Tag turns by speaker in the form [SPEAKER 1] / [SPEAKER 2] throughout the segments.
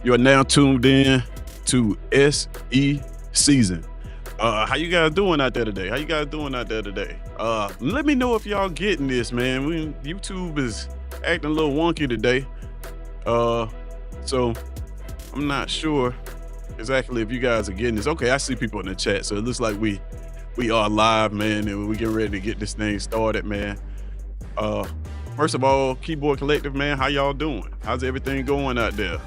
[SPEAKER 1] You are now tuned in to SECZN. How you guys doing out there today? Let me know if y'all getting this, man. YouTube is acting a little wonky today. Uh, so I'm not sure exactly if you guys are getting this. Okay, I see people in the chat, so it looks like we are live, man, and we getting ready to get this thing started, man. Uh, First of all, Keyboard Collective, man, how y'all doing? How's everything going out there?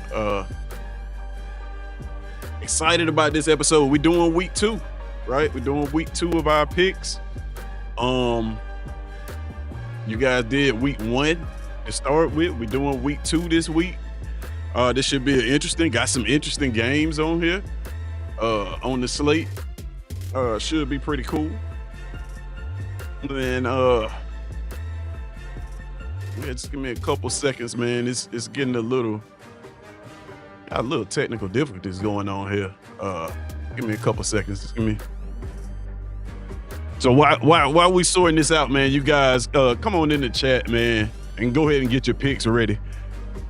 [SPEAKER 1] Excited about this episode. We're doing week 2, right? We're doing week 2 of our picks. You guys did week 1 to start with. We're doing week 2 this week. This should be got some interesting games on here. On the slate. Should be pretty cool. And yeah, just give me a couple seconds, man. It's getting a little technical difficulties going on here. Give me a couple seconds. Just give me. So while we sorting this out, man, you guys come on in the chat, man, and go ahead and get your picks ready.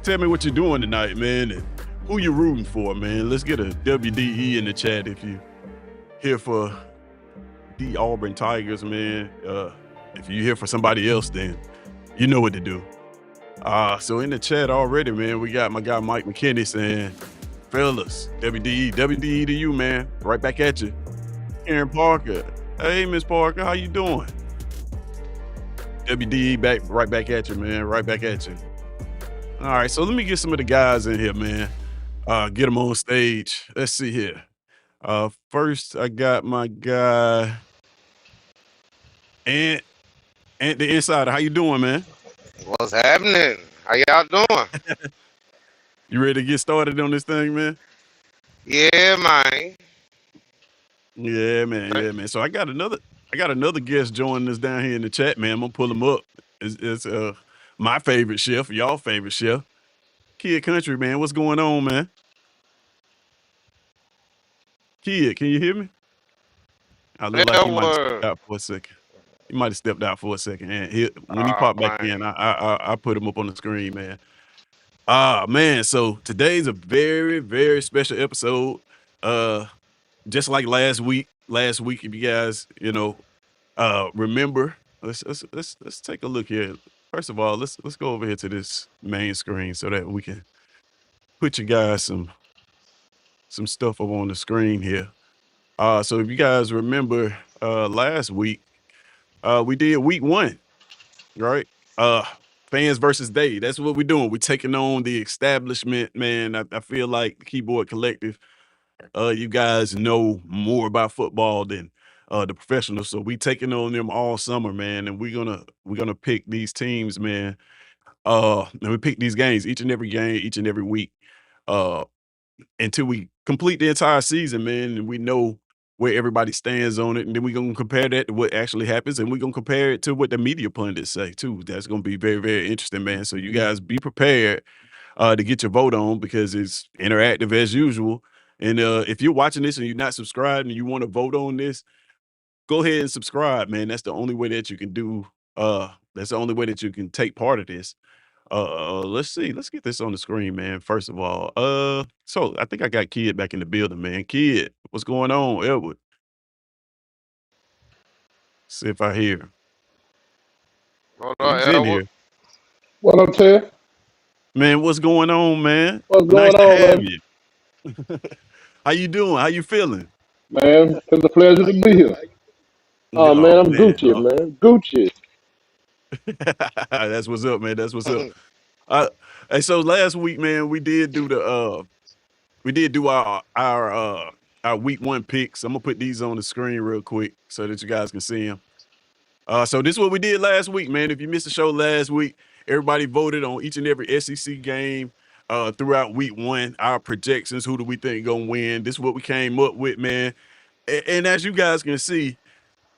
[SPEAKER 1] Tell me what you're doing tonight, man, and who you're rooting for, man. Let's get a WDE in the chat if you here for the Auburn Tigers, man. If you're here for somebody else, then you know what to do. So in the chat already, man, we got my guy Mike McKinney saying, fellas, WDE to you, man. Right back at you. Aaron Parker. Hey, Miss Parker, how you doing? WDE right back at you, man. Right back at you. All right, so let me get some of the guys in here, man. Get them on stage. Let's see here. First, I got my guy, Ant the Insider. How you doing, man?
[SPEAKER 2] What's happening? How y'all doing?
[SPEAKER 1] You ready to get started on this thing, man?
[SPEAKER 2] Yeah, man.
[SPEAKER 1] Yeah, man. So I got another guest joining us down here in the chat, man. I'm gonna pull him up. It's my favorite chef, y'all favorite chef, Kid Country, man. What's going on, man? Kid, can you hear me? I look like he might have stepped out for a second. He might have stepped out for a second, and when he popped back in, I put him up on the screen, man. Man, so today's a very, very special episode. Just like last week, if you guys, remember, let's take a look here. First of all, let's go over here to this main screen so that we can put you guys some stuff up on the screen here. So if you guys remember, last week, we did week 1, right? Fans versus they. That's what we're doing. We're taking on the establishment, man. I feel like the Keyboard Collective, you guys know more about football than the professionals. So we taking on them all summer, man. And we're gonna pick these teams, man. And we pick these games, each and every game, each and every week, until we complete the entire season, man. And we know where everybody stands on it, and then we're gonna compare that to what actually happens, and we're gonna compare it to what the media pundits say too. That's gonna be very, very interesting, man. So you guys be prepared to get your vote on, because it's interactive as usual. And if you're watching this and you're not subscribed and you want to vote on this, go ahead and subscribe, man. That's the only way that you can do. That's the only way that you can take part of this. Let's see. Let's get this on the screen, man. First of all, so I think I got Kid back in the building, man. Kid, what's going on, Edward? See if I hear him.
[SPEAKER 2] Hold
[SPEAKER 1] He's
[SPEAKER 2] on,
[SPEAKER 1] in here.
[SPEAKER 3] What up, Ted?
[SPEAKER 1] Man, what's going on, man?
[SPEAKER 3] What's
[SPEAKER 1] Nice
[SPEAKER 3] going
[SPEAKER 1] to
[SPEAKER 3] on,
[SPEAKER 1] have
[SPEAKER 3] man?
[SPEAKER 1] you. How you doing? How you feeling?
[SPEAKER 3] Man, it's a pleasure to be here. Oh, man, I'm Gucci, man. Gucci.
[SPEAKER 1] That's what's up, man. That's what's up. Hey, so last week, man, we did do our week 1 picks. I'm gonna put these on the screen real quick so that you guys can see them. So this is what we did last week, man. If you missed the show last week, everybody voted on each and every SEC game throughout week 1. Our projections, who do we think gonna win? This is what we came up with, man. And as you guys can see,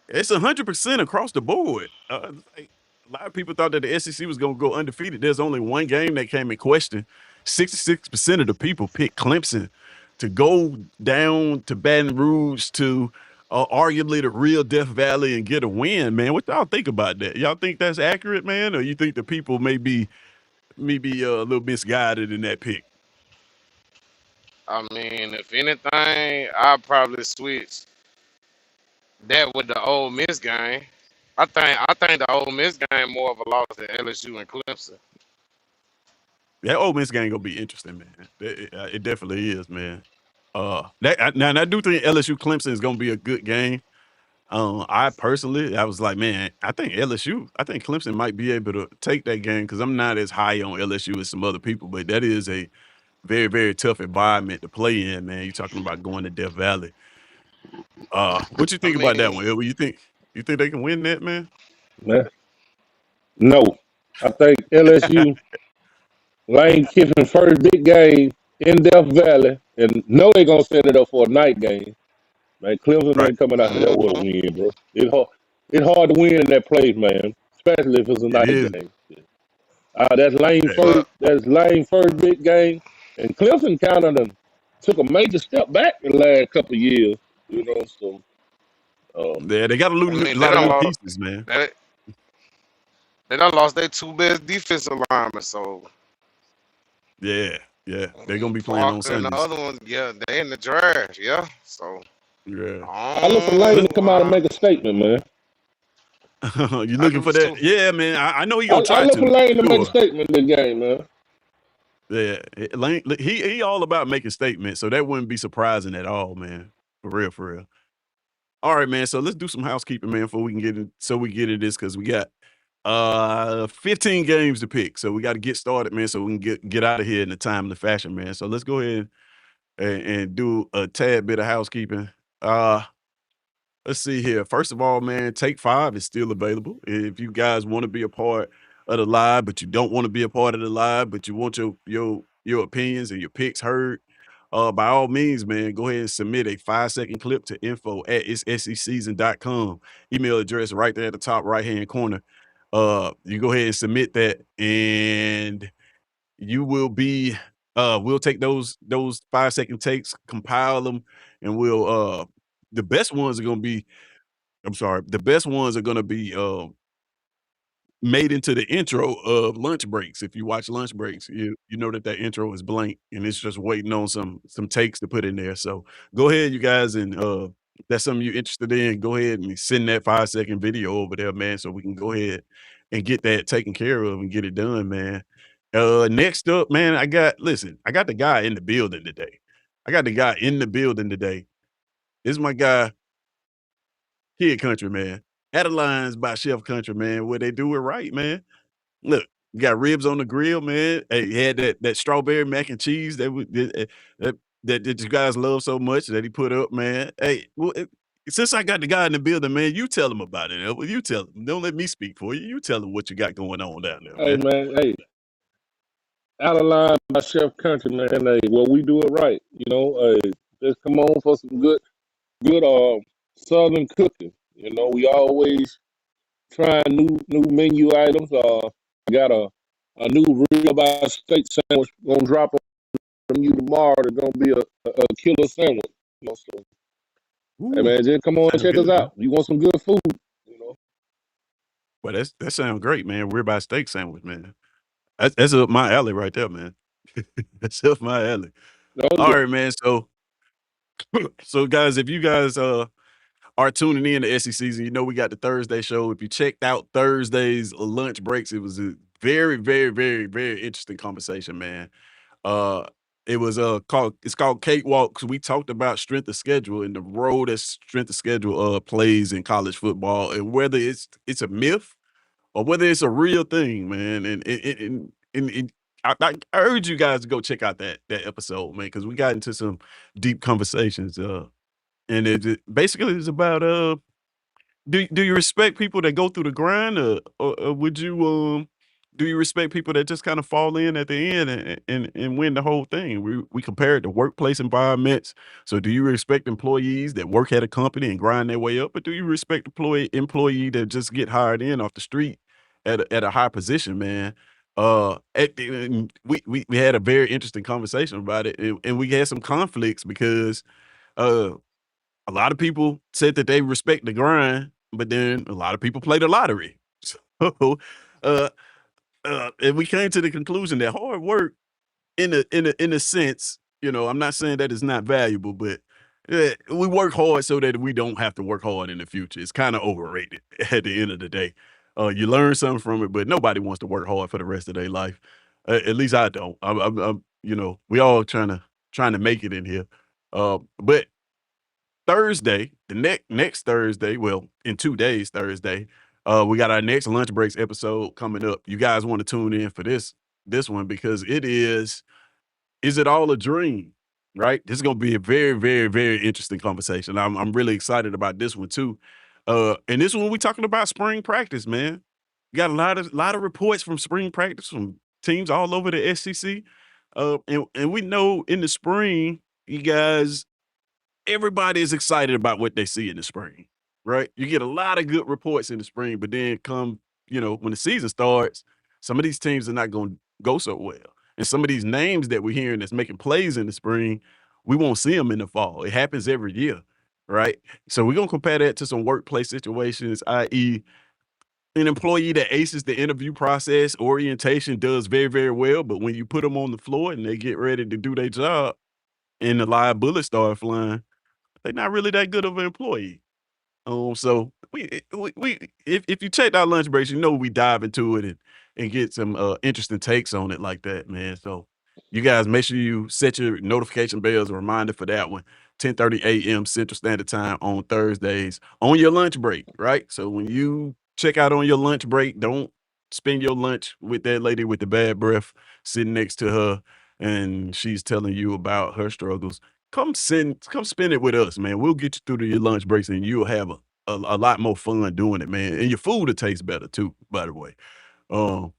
[SPEAKER 1] it's 100% across the board. Like, a lot of people thought that the SEC was gonna go undefeated. There's only one game that came in question. 66% of the people picked Clemson to go down to Baton Rouge to arguably the real Death Valley and get a win, man. What y'all think about that? Y'all think that's accurate, man? Or you think the people may be a little misguided in that pick?
[SPEAKER 2] I mean, if anything, I'd probably switch that with the Ole Miss game. I think the Ole Miss game more of a loss than LSU and Clemson.
[SPEAKER 1] That Ole Miss game gonna be interesting, man. It definitely is, man. Now I do think LSU Clemson is gonna be a good game. I personally, I was like, man, I think Clemson might be able to take that game because I'm not as high on LSU as some other people, but that is a very, very tough environment to play in, man. You're talking about going to Death Valley. What you
[SPEAKER 2] I
[SPEAKER 1] think about that
[SPEAKER 2] mean,
[SPEAKER 1] one? Elwood? You think they can win that, man?
[SPEAKER 3] Man, no. I think LSU Lane Kiffin first big game in Death Valley, and know they gonna set it up for a night game. Man, Clemson
[SPEAKER 1] Right.
[SPEAKER 3] ain't coming out of there with a
[SPEAKER 2] mhm.
[SPEAKER 3] win, bro. It hard to win in that place, man. Especially if it's a
[SPEAKER 1] It
[SPEAKER 3] night
[SPEAKER 1] is.
[SPEAKER 3] game. That's Lane
[SPEAKER 1] Yeah.
[SPEAKER 2] But
[SPEAKER 3] first. That's Lane first big game, and Clemson kind of took a major step back in the last couple of years. You know, so
[SPEAKER 1] Yeah, they got a
[SPEAKER 2] I
[SPEAKER 1] a
[SPEAKER 2] mean,
[SPEAKER 1] lot of new pieces, man.
[SPEAKER 2] they, they done lost their two best defensive linemen. So
[SPEAKER 1] Yeah, yeah. They're gonna be playing on
[SPEAKER 2] Parker and the
[SPEAKER 1] Sundays.
[SPEAKER 2] other one, yeah, they in the draft. Yeah. So
[SPEAKER 1] Yeah.
[SPEAKER 3] I look for Lane
[SPEAKER 1] Let's
[SPEAKER 3] to come out and make a statement, man.
[SPEAKER 1] You
[SPEAKER 2] I
[SPEAKER 1] looking
[SPEAKER 2] do
[SPEAKER 1] for that?
[SPEAKER 2] too.
[SPEAKER 1] Yeah, man. I know he gonna
[SPEAKER 3] I
[SPEAKER 1] try
[SPEAKER 3] look for
[SPEAKER 1] to,
[SPEAKER 3] Lane to make a
[SPEAKER 1] sure.
[SPEAKER 3] statement in the game, man.
[SPEAKER 1] Yeah. Lane, he all about making statements, so that wouldn't be surprising at all, man. For real, for real. All right, man. So let's do some housekeeping, man, before we can get it. So we get into this because we got 15 games to pick. So we got to get started, man, so we can get out of here in a timely fashion, man. So let's go ahead and do a tad bit of housekeeping. Uh Let's see here. First of all, man, Take Five is still available. If you guys want to be a part of the live, but you don't want to be a part of the live, but you want your opinions and your picks heard, by all means, man, go ahead and submit a 5-second clip to info@itsseason.com. Email address right there at the top right hand corner. You go ahead and submit that, and you will be we'll take those 5-second takes, compile them, and we'll the best ones are gonna be I'm sorry. The best ones are gonna be made into the intro of lunch breaks. If you watch lunch breaks, you know that intro is blank and it's just waiting on some takes to put in there. So go ahead, you guys, and if that's something you're interested in, go ahead and send that 5-second video over there, man, so we can go ahead and get that taken care of and get it done, man. Next up, man, I got the guy in the building today. I got the guy in the building today. This is my guy, Kid Country, man. Adelines by Chef Country, man, where they do it right, man. Look, you got ribs on the grill, man. Hey, he had that strawberry mac and cheese that that you guys love so much that he put up, man. Hey, well, since I got the guy in the building, man, you tell him about it. Elwood. You tell him. Don't let me speak for you. You tell him what you got going on down there,
[SPEAKER 3] Hey,
[SPEAKER 1] man.
[SPEAKER 3] man. Hey, out of line by Chef Country, man. Hey, well, we do it right. You know, just come on for some good Southern cooking. You know, we always trying new menu items. Got a new ribeye steak sandwich gonna drop from you tomorrow. It's gonna be a killer sandwich. You know, so hey
[SPEAKER 1] Ooh,
[SPEAKER 3] man, just come on and
[SPEAKER 1] sound
[SPEAKER 3] check us
[SPEAKER 1] good, man.
[SPEAKER 3] out. You want some good food? You know,
[SPEAKER 1] Well, that sounds great, man. Ribeye steak sandwich, man. That's up my alley right there, man. That's up my alley.
[SPEAKER 3] oh
[SPEAKER 1] All
[SPEAKER 3] yeah,
[SPEAKER 1] right, man. So guys, if you guys are tuning in to SE season, you know we got the Thursday show. If you checked out Thursday's lunch breaks, it was a very, very, very, very interesting conversation, man. Uh it was called Cakewalks. We talked about strength of schedule and the role that strength of schedule plays in college football and whether it's a myth or whether it's a real thing, man. I urge you guys to go check out that episode, man, because we got into some deep conversations. And it basically is about do you respect people that go through the grind, or would you do you respect people that just kind of fall in at the end and win the whole thing? We compare it to workplace environments. So do you respect employees that work at a company and grind their way up, or do you respect employee that just get hired in off the street at a high position, man? And we had a very interesting conversation about it, and we had some conflicts because uh a lot of people said that they respect the grind, but then a lot of people play the lottery. So, uh, and we came to the conclusion that hard work, in a sense, You know, I'm not saying that it's not valuable, but we work hard so that we don't have to work hard in the future. It's kind of overrated at the end of the day. You learn something from it, but nobody wants to work hard for the rest of their life. At least I don't. You know, we all trying to make it in here. But Thursday, the next Thursday, well, in 2 days, Thursday, we got our next lunch breaks episode coming up. You guys want to tune in for this one because it is it all a dream? Right? This is gonna be a very, very, very interesting conversation. I'm really excited about this one too. And this one we talking about spring practice, man. We got a lot of reports from spring practice from teams all over the SEC. And we know in the spring, you guys everybody is excited about what they see in the spring, right? You get a lot of good reports in the spring, but then come, you know, when the season starts, some of these teams are not going to go so well. And some of these names that we're hearing that's making plays in the spring, we won't see them in the fall. It happens every year, right? So we're going to compare that to some workplace situations, i.e., an employee that aces the interview process, orientation does very, very well, but when you put them on the floor and they get ready to do their job and the live bullets start flying, they're not really that good of an employee. So we if you check our lunch breaks, you know we dive into it and get some interesting takes on it like that, man. So you guys make sure you set your notification bells a reminder for that one. 10:30 a.m. Central Standard Time on Thursdays on your lunch break, right? So when you check out on your lunch break, don't spend your lunch with that lady with the bad breath sitting next to her and she's telling you about her struggles. Come spend it with us, man. We'll get you through to your lunch breaks and you'll have a lot more fun doing it, man. And your food will taste better too, by the way. Um,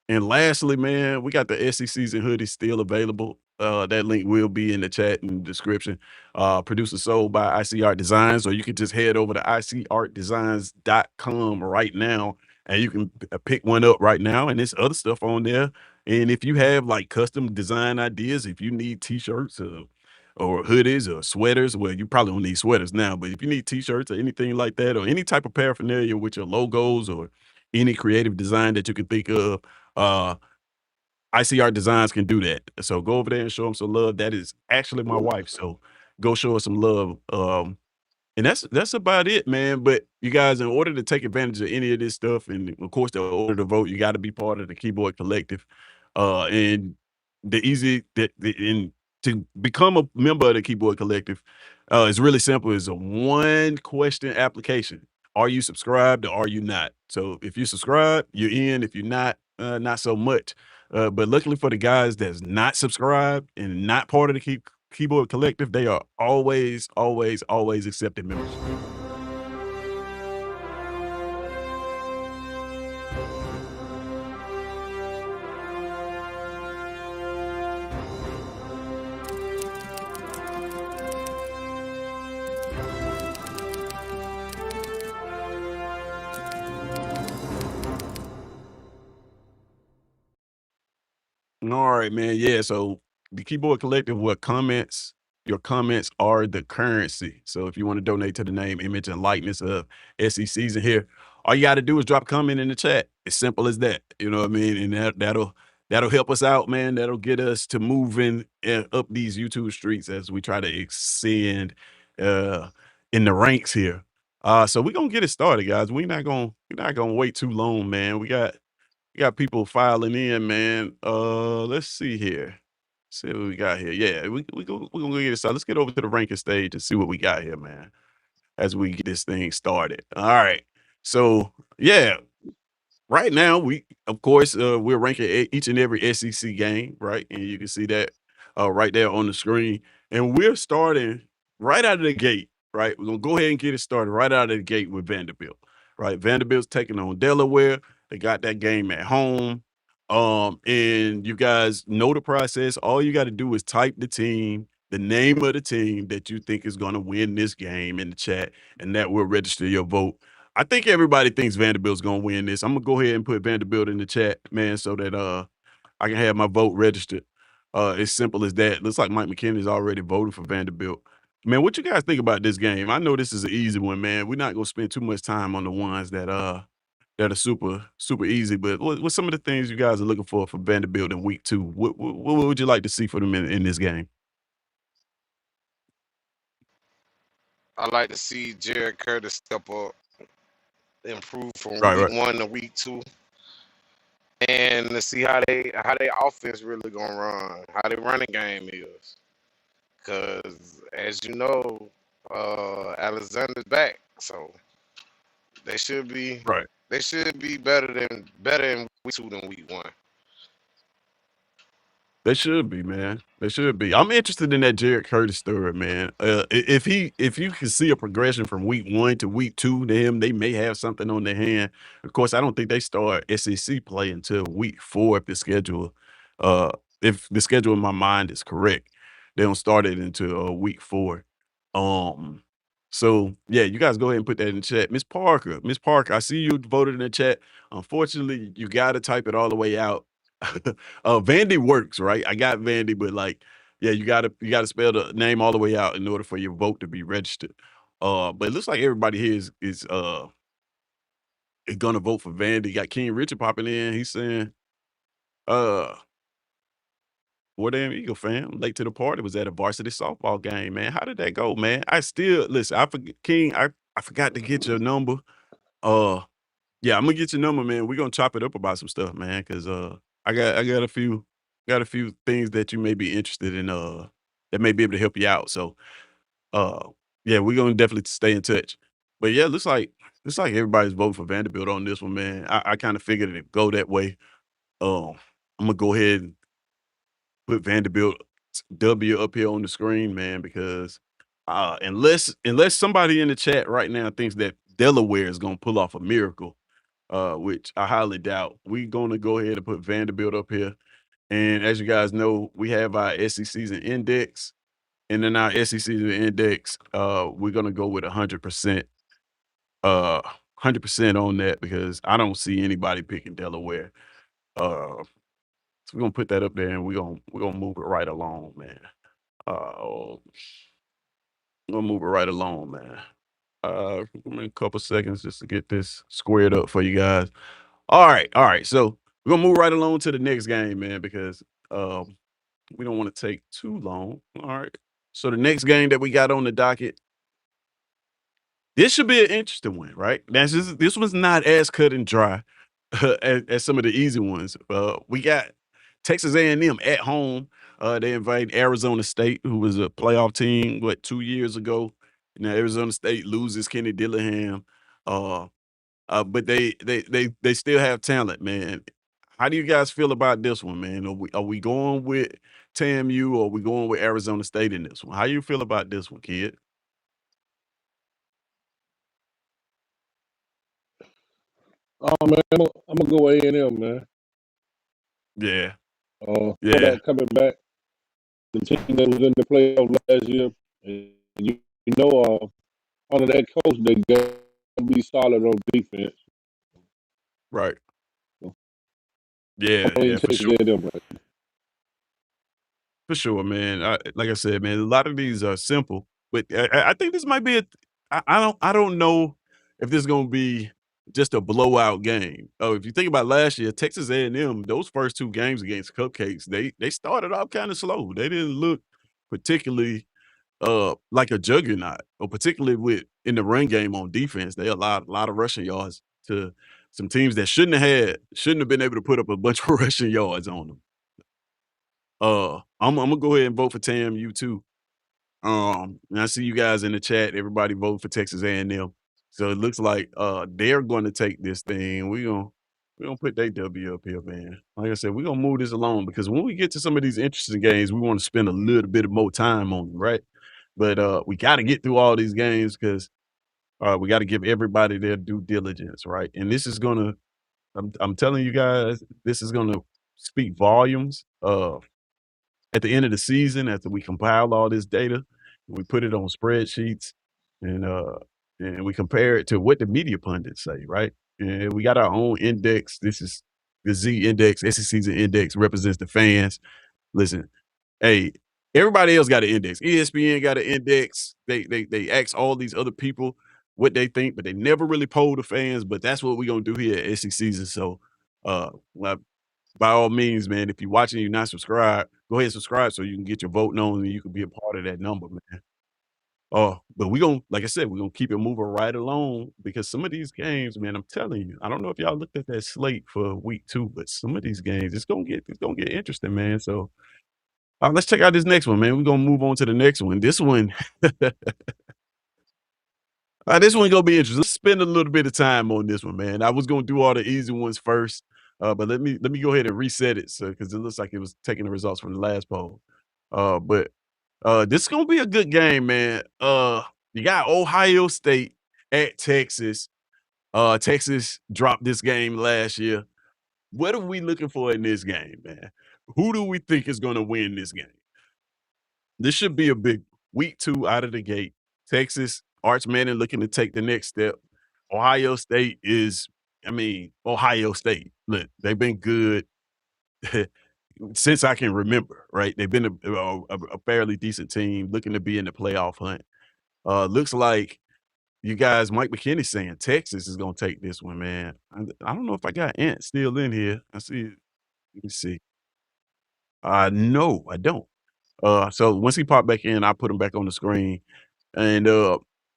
[SPEAKER 1] and lastly, man, we got the SECs and hoodies still available. That link will be in the chat and description. Produced and sold by IC Art Designs, or you can just head over to icartdesigns.com right now and you can pick one up right now. And there's other stuff on there. And if you have like custom design ideas, if you need t-shirts or hoodies or sweaters, well, you probably don't need sweaters now, but if you need t-shirts or anything like that, or any type of paraphernalia with your logos or any creative design that you can think of, uh, ICR Designs can do that. So go over there and show them some love. That is actually my wife. So go show her some love. And that's about it, man. But you guys, in order to take advantage of any of this stuff, and of course, in order to vote, you got to be part of the Keyboard Collective. And the easy that and to become a member of the Keyboard Collective is really simple. It's a one question application. Are you subscribed or are you not? So if you subscribe, you're in. If you're not, not so much. But luckily for the guys that's not subscribed and not part of the Keyboard Collective, they are always, always, always accepting membership. All right, man. Yeah. So the Keyboard Collective, your comments are the currency. So if you want to donate to the name, image, and likeness of SECs in here, all you got to do is drop a comment in the chat. As simple as that. You know what I mean? And that'll help us out, man. That'll get us to moving up these YouTube streets as we try to ascend uh, in the ranks here. So we're gonna get it started, guys. We're not gonna wait too long, man. We got people filing in, man. Let's see here. See what we got here. Yeah, we're gonna get it started. Let's get over to the ranking stage and see what we got here, man, as we get this thing started. All right. So yeah, right now, we of course we're ranking each and every SEC game, right? And you can see that right there on the screen. And we're starting right out of the gate, right? We're gonna go ahead and get it started right out of the gate with Vanderbilt, right? Vanderbilt's taking on Delaware. They got that game at home. And you guys know the process. All you got to do is type the name of the team that you think is gonna win this game in the chat, and that will register your vote. I think everybody thinks Vanderbilt's gonna win this. I'm gonna go ahead and put Vanderbilt in the chat, man, so that I can have my vote registered. It's simple as that. Looks like Mike McKinney's already voted for Vanderbilt. Man, what you guys think about this game? I know this is an easy one, man. We're not gonna spend too much time on the ones that are super super easy. But what's some of the things you guys are looking for Vanderbilt in week 2? What would you like to see for them in this game?
[SPEAKER 2] I like to see Jared Curtis step up, improve from
[SPEAKER 1] Right,
[SPEAKER 2] week
[SPEAKER 1] right.
[SPEAKER 2] 1 to week 2, and to see how they offense really gonna run, how their running game is. Cause as you know, Alexander's back, so they should be
[SPEAKER 1] Right.
[SPEAKER 2] they should be better in week 2 than week 1.
[SPEAKER 1] They should be, man. They should be. I'm interested in that Jared Curtis story, man. If you can see a progression from week 1 to week 2 to him, they may have something on their hand. Of course, I don't think they start SEC play until week 4 uh if the schedule in my mind is correct. They don't start it until week 4. Um so yeah, you guys go ahead and put that in the chat. Miss Parker, Miss Parker, I see you voted in the chat. Unfortunately, you gotta type it all the way out. Vandy works, right? I got Vandy, but like, yeah, you gotta spell the name all the way out in order for your vote to be registered. But it looks like everybody here is gonna vote for Vandy. Got King Richard popping in. He's saying, uh, "Well, damn Eagle fan, I'm late to the party. Was at a varsity softball game, man. How did that go, man? I still listen. I forget, King. I forgot to get your number. Uh, Yeah, Imma get your number, man. We're gonna chop it up about some stuff, man, because I got a few things that you may be interested in, that may be able to help you out. So, uh, yeah, we're gonna definitely stay in touch. But yeah, looks like everybody's voting for Vanderbilt on this one, man. I kinda figured it'd go that way. Um, Imma go ahead and put Vanderbilt's W up here on the screen, man, because, unless somebody in the chat right now thinks that Delaware is gonna pull off a miracle, which I highly doubt. We're gonna go ahead and put Vanderbilt up here. And as you guys know, we have our SEC season index. And then our SEC season index, we're gonna go with 100%, 100% on that because I don't see anybody picking Delaware. So we're gonna put that up there and we're gonna move it right along, man. We're gonna move it right along, man. Give me a couple seconds just to get this squared up for you guys. All right. So we're gonna move right along to the next game, man, because we don't want to take too long. All right. So the next game that we got on the docket, this should be an interesting one, right? This was not as cut and dry as some of the easy ones. We got Texas A&M at home. They invite Arizona State, who was a playoff team, 2 years ago. Now Arizona State loses Kenny Dillingham. Uh, but they still have talent, man. How do you guys feel about this one, man? Are we going with TAMU or are we going with Arizona State in this one? How you feel about this one, kid?
[SPEAKER 3] Oh man, I'm gonna go A&M, man.
[SPEAKER 1] Yeah, yeah,
[SPEAKER 3] Quarterback coming back, the team that was in the playoff last year, and you know, under that coach, they got to be solid on defense.
[SPEAKER 1] right.
[SPEAKER 3] So I'm
[SPEAKER 1] Yeah,
[SPEAKER 3] playing
[SPEAKER 1] yeah, for
[SPEAKER 3] Texas
[SPEAKER 1] sure.
[SPEAKER 3] A&M right.
[SPEAKER 1] For sure, man. Like I said, man, a lot of these are simple, but I think this might be I don't know if this is gonna be just a blowout game. Oh, if you think about last year, Texas A&M, those first two games against Cupcakes, they started off kind of slow. They didn't look particularly like a juggernaut, or particularly with in the run game on defense. They allowed a lot of rushing yards to some teams that shouldn't have been able to put up a bunch of rushing yards on them. I'm gonna go ahead and vote for TAMU too. And I see you guys in the chat. Everybody vote for Texas A&M. So it looks like they're going to take this thing. We gonna put their W up here, man. Like I said, we're gonna move this along because when we get to some of these interesting games, we want to spend a little bit of more time on them, right? But we got to get through all these games because we got to give everybody their due diligence, right? And this is gonna, I'm telling you guys, this is gonna speak volumes. At the end of the season, after we compile all this data, we put it on spreadsheets and we compare it to what the media pundits say, right? And we got our own index. This is the Z index, SEC's index represents the fans. Listen, hey, everybody else got an index. ESPN got an index. They ask all these other people what they think, but they never really poll the fans. But that's what we're gonna do here at SEC's. So well, by all means, man, if you're watching and you're not subscribed, go ahead and subscribe so you can get your vote known and you can be a part of that number, man. But we gonna, like I said, we're gonna keep it moving right along because some of these games, man, I'm telling you, I don't know if y'all looked at that slate for week 2, but some of these games, it's gonna get interesting, man. So let's check out this next one, man. We're gonna move on to the next one. This one, this one gonna be interesting. Let's spend a little bit of time on this one, man. I was gonna do all the easy ones first, but let me go ahead and reset it, so because it looks like it was taking the results from the last poll. But this is gonna be a good game, man. You got Ohio State at Texas. Texas dropped this game last year. What are we looking for in this game, man? Who do we think is gonna win this game? This should be a big week 2 out of the gate. Texas, Arch Manning looking to take the next step. Ohio State is, I mean, Ohio State. Look, they've been good since I can remember, right? They've been a fairly decent team looking to be in the playoff hunt. Looks like you guys, Mike McKinney saying Texas is gonna take this one, man. I don't know if I got Ant still in here. I see. Let me see. No, I don't. So once he popped back in, I put him back on the screen. And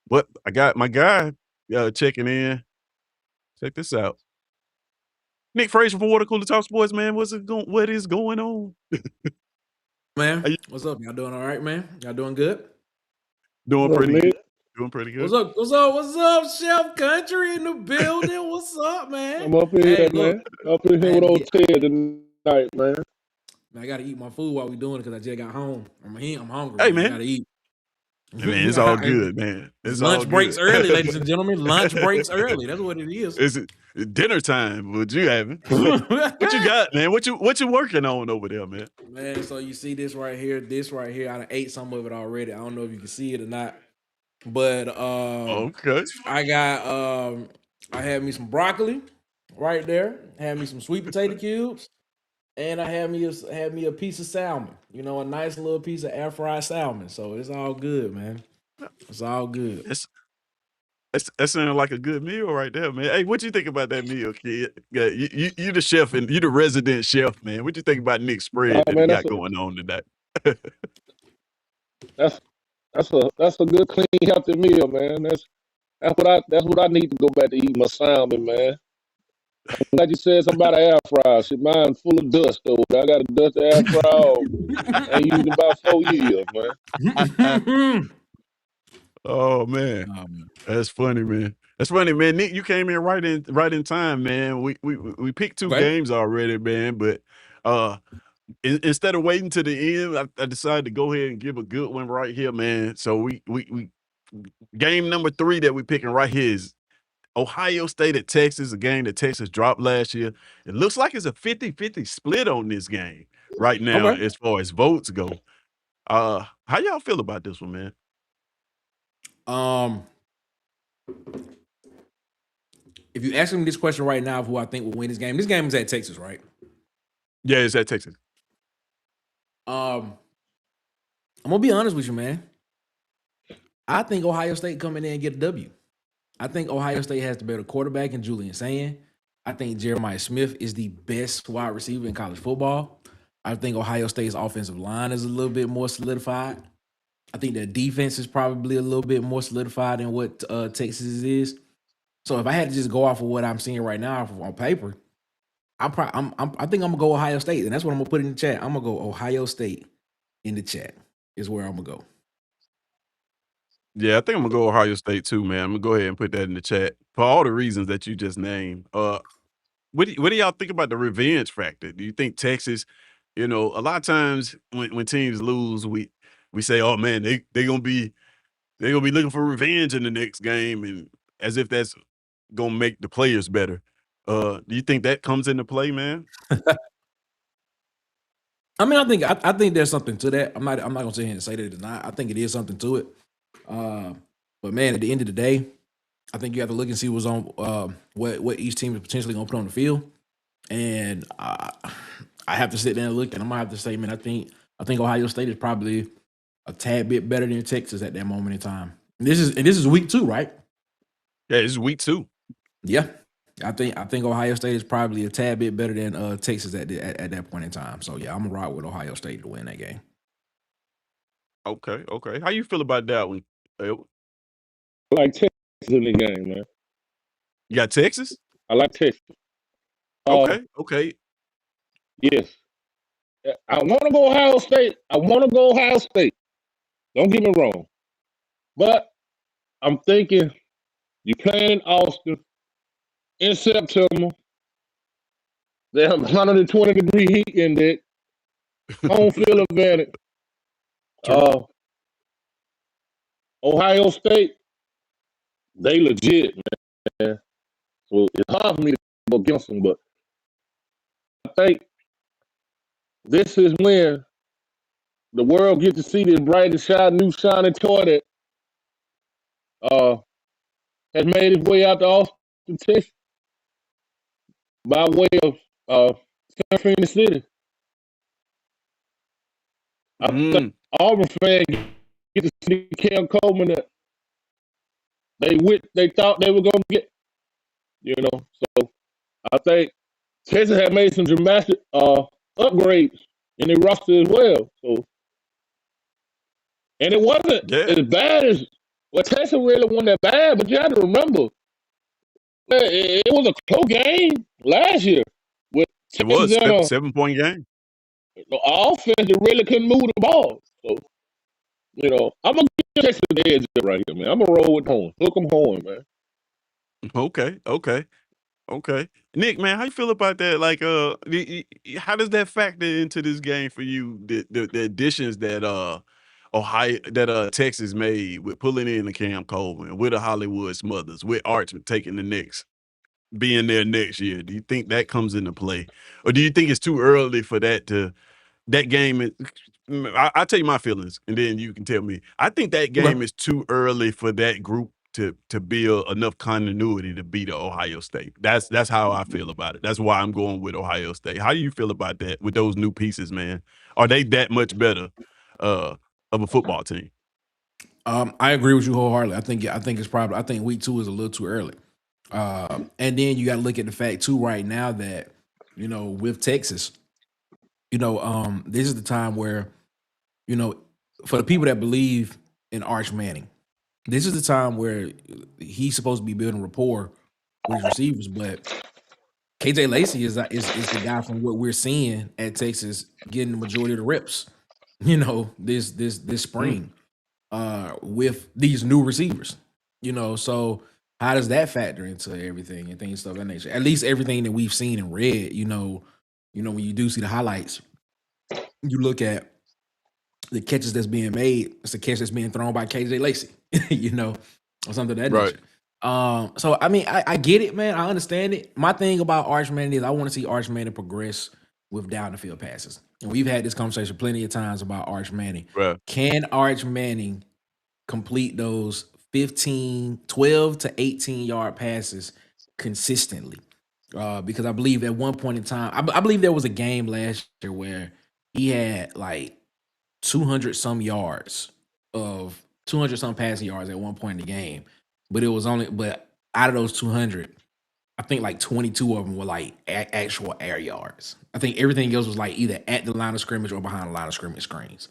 [SPEAKER 1] what I got my guy checking in. Check this out. Nick Frazier from Water Cooler Talk Sports, man. What is going on?
[SPEAKER 4] Man,
[SPEAKER 1] Are you
[SPEAKER 4] what's up? Y'all doing all right, man? Y'all doing good?
[SPEAKER 1] doing
[SPEAKER 3] What up,
[SPEAKER 1] pretty good?
[SPEAKER 3] Nick?
[SPEAKER 1] Doing pretty
[SPEAKER 4] What's
[SPEAKER 1] good.
[SPEAKER 4] up? What's up? What's up, Chef Country in the building? What's up, man?
[SPEAKER 3] I'm up in
[SPEAKER 4] Hey,
[SPEAKER 3] here,
[SPEAKER 4] look,
[SPEAKER 3] man. Up in
[SPEAKER 4] I
[SPEAKER 3] here
[SPEAKER 4] had
[SPEAKER 3] with
[SPEAKER 4] to
[SPEAKER 3] old
[SPEAKER 4] get.
[SPEAKER 3] Ted tonight, man.
[SPEAKER 4] Man, I gotta eat my food while we doing it because I just got home. I'm hungry,
[SPEAKER 1] Hey
[SPEAKER 4] man. I
[SPEAKER 1] man.
[SPEAKER 4] gotta eat.
[SPEAKER 1] Hey, man, it's all good, man.
[SPEAKER 4] It's
[SPEAKER 1] It's all
[SPEAKER 4] lunch breaks
[SPEAKER 1] good.
[SPEAKER 4] early, ladies and gentlemen. Lunch breaks early. That's what it is.
[SPEAKER 1] It's dinner time. What you having? What you got, man? What you working on over there, man?
[SPEAKER 4] Man, so you see this right here, I done ate some of it already. I don't know if you can see it or not. But
[SPEAKER 1] Okay.
[SPEAKER 4] I had me some broccoli right there. Had me some sweet potato cubes, and I had me a piece of salmon. You know, a nice little piece of air fried salmon. So it's all good, man. It's all good.
[SPEAKER 1] That's that sounded like a good meal right there, man. Hey, what you think about that meal, kid? Yeah, you the chef and you the resident chef, man. What you think about Nick's
[SPEAKER 3] Nah,
[SPEAKER 1] spread that he
[SPEAKER 3] man,
[SPEAKER 1] got going on today?
[SPEAKER 3] that's that's a good, clean, healthy meal, man. That's what I need to go back to eat my salmon, man. I'm glad you said something about an air fryer. Shit, mine full of dust though. I got a dust air fryer. Ain't used in about 4 years, man.
[SPEAKER 1] Oh man.
[SPEAKER 4] Man.
[SPEAKER 1] That's funny, man. That's funny, man. Nick, you came in right in time, man. We picked 2
[SPEAKER 4] Okay.
[SPEAKER 1] games already, man, but uh instead of waiting to the end, I decided to go ahead and give a good one right here, man. So we game number 3 that we're picking right here is Ohio State at Texas, a game that Texas dropped last year. It looks like it's a 50-50 split on this game right now
[SPEAKER 4] Okay.
[SPEAKER 1] as far as votes go. How y'all feel about this one, man?
[SPEAKER 4] Um, if you ask me this question right now of who I think will win this game is at Texas, right?
[SPEAKER 1] Yeah, it's at Texas.
[SPEAKER 4] I'm gonna be honest with you, man. I think Ohio State come in there and get a W. I think Ohio State has the better quarterback in Julian Sand. I think Jeremiah Smith is the best wide receiver in college football. I think Ohio State's offensive line is a little bit more solidified. I think their defense is probably a little bit more solidified than what Texas is. So if I had to just go off of what I'm seeing right now on paper, I think I'm gonna go Ohio State, and that's what I'm gonna put in the chat. I'm gonna go Ohio State in the chat. Is where I'm gonna go.
[SPEAKER 1] Yeah, I think I'm gonna go Ohio State too, man. I'm gonna go ahead and put that in the chat for all the reasons that you just named. What do y'all think about the revenge factor? Do you think Texas, a lot of times when teams lose, we say, oh man, they're gonna be looking for revenge in the next game, and as if that's gonna make the players better. Do you think that comes into play, man?
[SPEAKER 4] I mean, I think there's something to that. I'm not gonna sit here and say that it's not. I think it is something to it. But man, at the end of the day, I think you have to look and see what's on what each team is potentially gonna put on the field. And I have to sit there and look, and I'm gonna have to say, man, I think Ohio State is probably a tad bit better than Texas at that moment in time. This is week 2, right?
[SPEAKER 1] Yeah, it's week 2.
[SPEAKER 4] Yeah. I think Ohio State is probably a tad bit better than Texas at that point in time. So yeah, I'm gonna ride with Ohio State to win that game.
[SPEAKER 1] Okay. How you feel about that one? Uh,
[SPEAKER 3] I like Texas in the game, man.
[SPEAKER 1] You got Texas?
[SPEAKER 3] I like Texas.
[SPEAKER 1] Okay, okay.
[SPEAKER 3] Yes. I want to go Ohio State. Don't get me wrong. But I'm thinking you playing in Austin in September. They have 120-degree heat index, home field advantage.
[SPEAKER 1] True.
[SPEAKER 3] Ohio State, they legit, man. So it's hard for me to go against them, but I think this is when the world gets to see this bright and shiny, new shiny toy that uh, has made its way out to Austin, Texas, by way of San Francisco City. I think
[SPEAKER 1] Mm,
[SPEAKER 3] Auburn fans get to see Cam Coleman that they thought they were gonna get. So I think Texas had made some dramatic upgrades in their roster as well. So, and it wasn't
[SPEAKER 1] yeah,
[SPEAKER 3] as bad as Texas really wasn't that bad, but you have to remember it was a close game last year with
[SPEAKER 1] it
[SPEAKER 3] Texas
[SPEAKER 1] was
[SPEAKER 3] and a
[SPEAKER 1] 7-point game.
[SPEAKER 3] offense that really couldn't move the ball. So, I'm gonna give Texas the edge right here, man. I'm gonna roll with Horn. Hook 'em Horn, man.
[SPEAKER 1] Okay, okay. Okay. Nick, man, how you feel about that? Like, how does that factor into this game for you? The additions that Texas made with pulling in the Cam Coleman, with the Hollywood Smothers, with Arch taking the next being there next year. Do you think that comes into play, or do you think it's too early for that game? I'll tell you my feelings, and then you can tell me. I think that game
[SPEAKER 4] Okay.
[SPEAKER 1] is too early for that group to build enough continuity to beat Ohio State. That's how I feel about it. That's why I'm going with Ohio State. How do you feel about that with those new pieces, man? Are they that much better of a football team?
[SPEAKER 4] I agree with you wholeheartedly. I think week 2 is a little too early. And then you got to look at the fact too right now that with Texas, this is the time where for the people that believe in Arch Manning, this is the time where he's supposed to be building rapport with his receivers. But KJ Lacey is the guy from what we're seeing at Texas getting the majority of the reps. This
[SPEAKER 1] Mm,
[SPEAKER 4] spring with these new receivers. So how does that factor into everything and things of that nature? At least everything that we've seen and read, when you do see the highlights, you look at the catches that's being made. It's a catch that's being thrown by KJ Lacey, or something of that
[SPEAKER 1] right.
[SPEAKER 4] nature. So I mean, I get it, man. I understand it. My thing about Arch Manning is I want to see Arch Manning progress with down the field passes. And we've had this conversation plenty of times about Arch Manning.
[SPEAKER 1] Right.
[SPEAKER 4] Can Arch Manning complete those 12 to 18 yard passes consistently? Because I believe at one point in time, I believe there was a game last year where he had like 200 some passing yards at one point in the game, but out of those 200, I think like 22 of them were like actual air yards. I think everything else was like either at the line of scrimmage or behind the line of scrimmage screens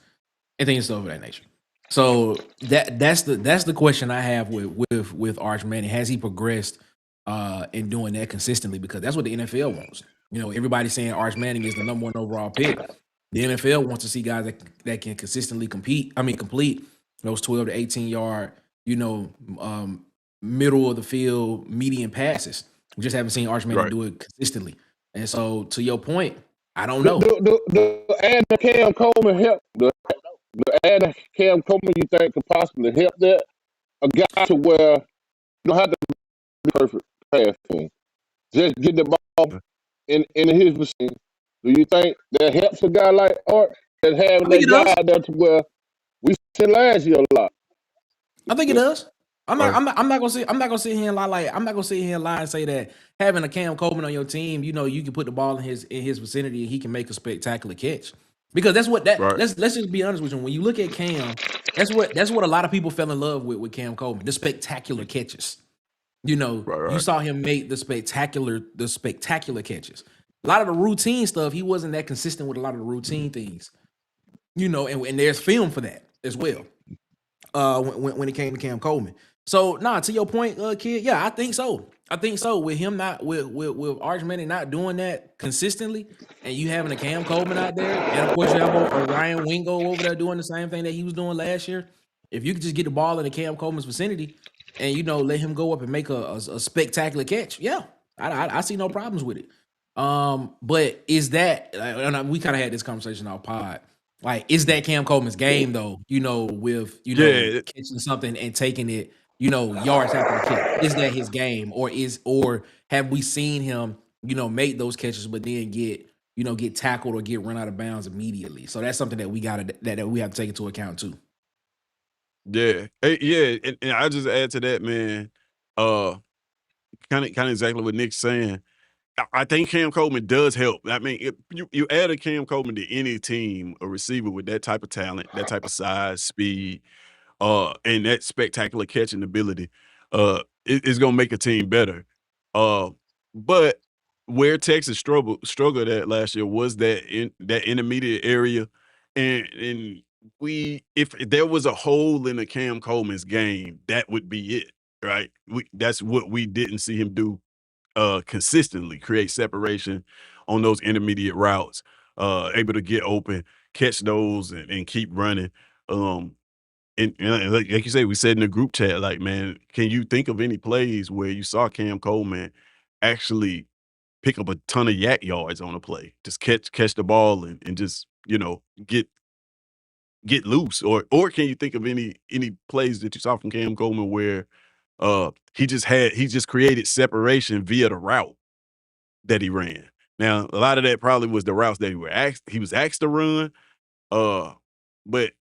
[SPEAKER 4] and things of that nature. So that's the question I have with Arch Manning. Has he progressed in doing that consistently? Because that's what the NFL wants. Everybody's saying Arch Manning is the number 1 overall pick. The NFL wants to see guys that can consistently complete those 12 to 18 yard, middle of the field median passes. We just haven't seen Arch Manning
[SPEAKER 1] Right.
[SPEAKER 4] do it consistently. And so, to your point, I don't
[SPEAKER 3] The
[SPEAKER 4] know.
[SPEAKER 3] the add of Cam Coleman help the add of Cam Coleman you think could possibly help that a guy to where you don't have to be perfect pass for him. Just get the ball in his machine. Do you think that helps a guy like Art that having
[SPEAKER 4] I think
[SPEAKER 3] that
[SPEAKER 4] it
[SPEAKER 3] guy
[SPEAKER 4] does.
[SPEAKER 3] out there to where we said last year a lot?
[SPEAKER 4] I think it does.
[SPEAKER 1] Right.
[SPEAKER 4] I'm not gonna sit here and lie. I'm not gonna sit here and lie and say that having a Cam Coleman on your team, you can put the ball in his vicinity and he can make a spectacular catch. Because that's what
[SPEAKER 1] Right.
[SPEAKER 4] let's just be honest with you. When you look at Cam, that's what a lot of people fell in love with Cam Coleman, the spectacular catches. You
[SPEAKER 1] Right.
[SPEAKER 4] saw him make the spectacular catches. A lot of the routine stuff, he wasn't that consistent with a lot of the routine things. And there's film for that as well. when it came to Cam Coleman. So to your point, kid, yeah, I think so. I think so. With him not with Arch Manning not doing that consistently, and you having a Cam Coleman out there, and of course you have a Ryan Wingo over there doing the same thing that he was doing last year. If you could just get the ball in the Cam Coleman's vicinity, and let him go up and make a spectacular catch, yeah, I see no problems with it. But is that, and we kind of had this conversation on pod. Like, is that Cam Coleman's game though? With
[SPEAKER 1] Yeah,
[SPEAKER 4] catching something and taking it, yards after the catch. Is that his game, or have we seen him, make those catches but then get tackled or get run out of bounds immediately? So that's something that we that we have to take into account too.
[SPEAKER 1] yeah, yeah, and I just add to that, man. Kind of exactly what Nick's saying. I think Cam Coleman does help. I mean, if you add a Cam Coleman to any team, a receiver with that type of talent, that type of size, speed, and that spectacular catching ability, it's gonna make a team better. Uh, but where Texas struggled at last year was that intermediate area, and if there was a hole in the Cam Coleman's game, that would be it, right? That's what we didn't see him do consistently, create separation on those intermediate routes, able to get open, catch those, and keep running. Um, and like you say, we said in the group chat, like, man, can you think of any plays where you saw Cam Coleman actually pick up a ton of yak yards on a play, just catch the ball and just get loose, or can you think of any plays that you saw from Cam Coleman where he just created separation via the route that he ran? Now, a lot of that probably was the routes that he was asked to run, but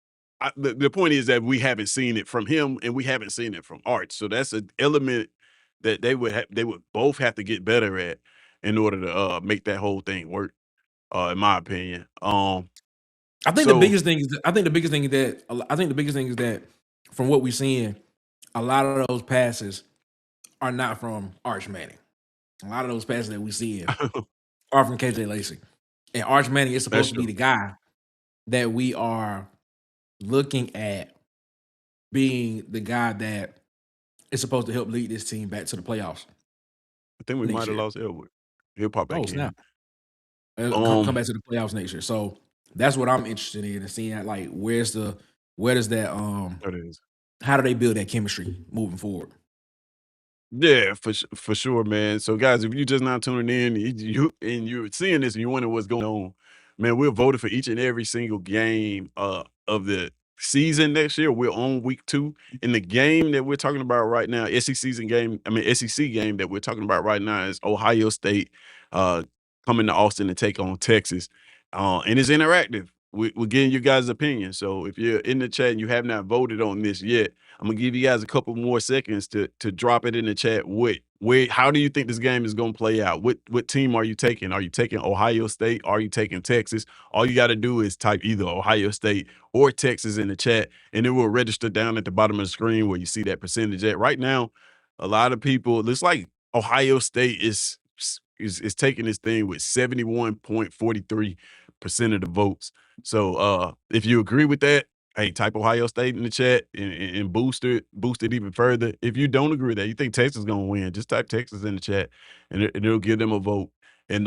[SPEAKER 1] the point is that we haven't seen it from him, and we haven't seen it from Arch. So that's an element that they would both have to get better at in order to make that whole thing work. In my opinion.
[SPEAKER 4] I think the biggest thing is that from what we're seeing, a lot of those passes are not from Arch Manning. A lot of those passes that we see are from KJ Lacey. And Arch Manning is supposed to be the guy that we are looking at being the guy that is supposed to help lead this team back to the playoffs.
[SPEAKER 1] I think we might have lost Edward. He'll pop back in.
[SPEAKER 4] Snap. Come back to the playoffs next year. So that's what I'm interested in, and seeing like where does that
[SPEAKER 1] There it is.
[SPEAKER 4] how do they build that chemistry moving forward?
[SPEAKER 1] Yeah, for sure, man. So, guys, if you're just not tuning in, you're seeing this and you're wondering what's going on, man, we're voted for each and every single game of the season next year. We're on week 2. And the game that we're talking about right now, SEC game that we're talking about right now is Ohio State coming to Austin to take on Texas. And it's interactive. We're getting you guys' opinion. So if you're in the chat and you have not voted on this yet, I'm gonna give you guys a couple more seconds to drop it in the chat. How do you think this game is gonna play out? What team are you taking? Are you taking Ohio State? Are you taking Texas? All you got to do is type either Ohio State or Texas in the chat, and it will register down at the bottom of the screen where you see that percentage at. Right now, a lot of people, it looks like Ohio State is taking this thing with 71.43% of the votes. So if you agree with that, hey, type Ohio State in the chat and boost it even further. If you don't agree with that, you think Texas is gonna win, just type Texas in the chat and it'll give them a vote. And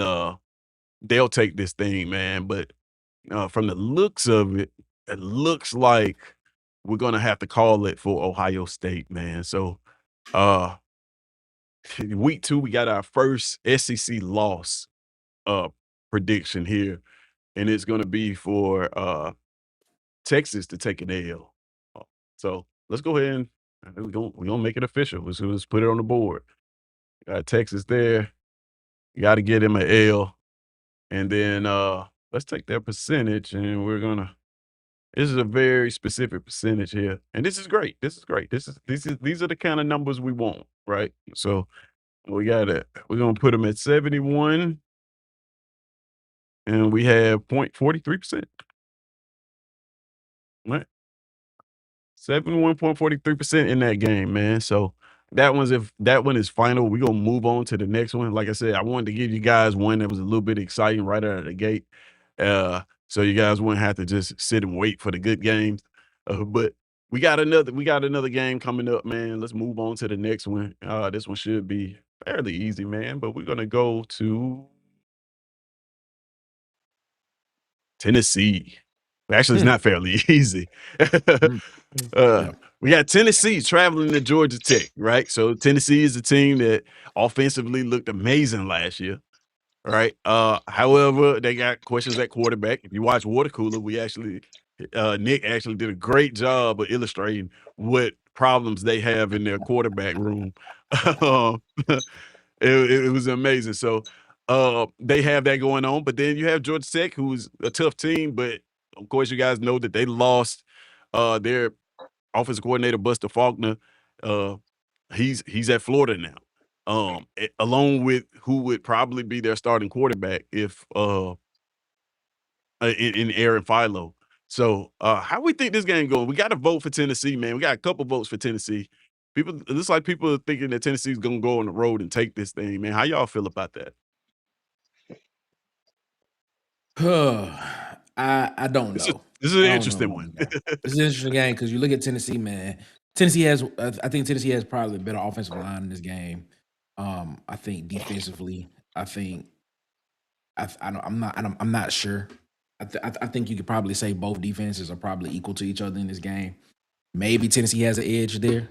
[SPEAKER 1] they'll take this thing, man. But from the looks of it, it looks like we're gonna have to call it for Ohio State, man. So week 2, we got our first SEC loss prediction here, and it's gonna be for Texas to take an L. So let's go ahead and we're gonna make it official. Let's put it on the board. Got Texas there. You got to get him an L, and then let's take their percentage, and we're gonna. This is a very specific percentage here, and this is great. This is great. These are the kind of numbers we want, right? So we got it. We're gonna put them at 71, and we have 0.43%. Right. 71.43% in that game, man. So that one is final, we're gonna move on to the next one. Like I said, I wanted to give you guys one that was a little bit exciting right out of the gate. So you guys wouldn't have to just sit and wait for the good games. But We got another game coming up, man. Let's move on to the next one. This one should be fairly easy, man. But we're gonna go to Tennessee. Actually, it's not fairly easy.
[SPEAKER 4] Mm.
[SPEAKER 1] uh,
[SPEAKER 4] Yeah.
[SPEAKER 1] we got Tennessee traveling to Georgia Tech, right? So Tennessee is a team that offensively looked amazing last year. Right. However, they got questions at quarterback. If you watch Water Cooler, Nick actually did a great job of illustrating what problems they have in their quarterback room. Um, it was amazing. So they have that going on. But then you have Georgia Tech, who's a tough team, but of course you guys know that they lost their offensive coordinator, Buster Faulkner. Uh, he's at Florida now. Along with who would probably be their starting quarterback if in Aaron Philo. So how we think this game going? We got to vote for Tennessee, man. We got a couple votes for Tennessee. It looks like people are thinking that Tennessee's gonna go on the road and take this thing, man. How y'all feel about that?
[SPEAKER 4] I don't know.
[SPEAKER 1] This is an
[SPEAKER 4] I don't know
[SPEAKER 1] interesting
[SPEAKER 4] about
[SPEAKER 1] one.
[SPEAKER 4] this game. This is an interesting game because you look at Tennessee, man. Tennessee has, I think Tennessee has probably a better offensive line in this game. I think defensively, I think I'm not sure. I think you could probably say both defenses are probably equal to each other in this game. Maybe Tennessee has an edge there.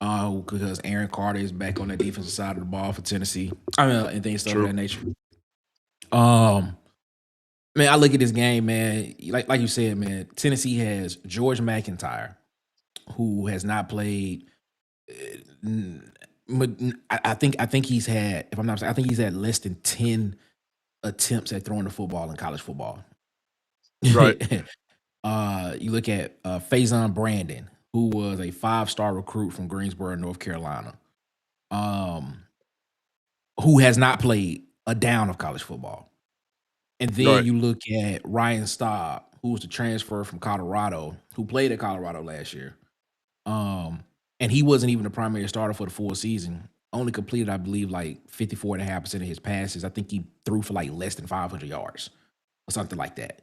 [SPEAKER 4] Because Aaron Carter is back on the defensive side of the ball for Tennessee. I mean, and things stuff of
[SPEAKER 1] True.
[SPEAKER 4] that nature. Man, I look at this game, man. Like you said, man. Tennessee has George McIntyre, who has not played. I think he's had, if I'm not mistaken, I think he's had less than 10 attempts at throwing the football in college football.
[SPEAKER 1] Right.
[SPEAKER 4] You look at Faison Brandon, who was a 5-star recruit from Greensboro, North Carolina, who has not played a down of college football. And then
[SPEAKER 1] Right.
[SPEAKER 4] you look at Ryan Staub, who was the transfer from Colorado, who played at Colorado last year. And he wasn't even the primary starter for the full season. Only completed, I believe, like 54.5% of his passes. I think he threw for like less than 500 yards or something like that.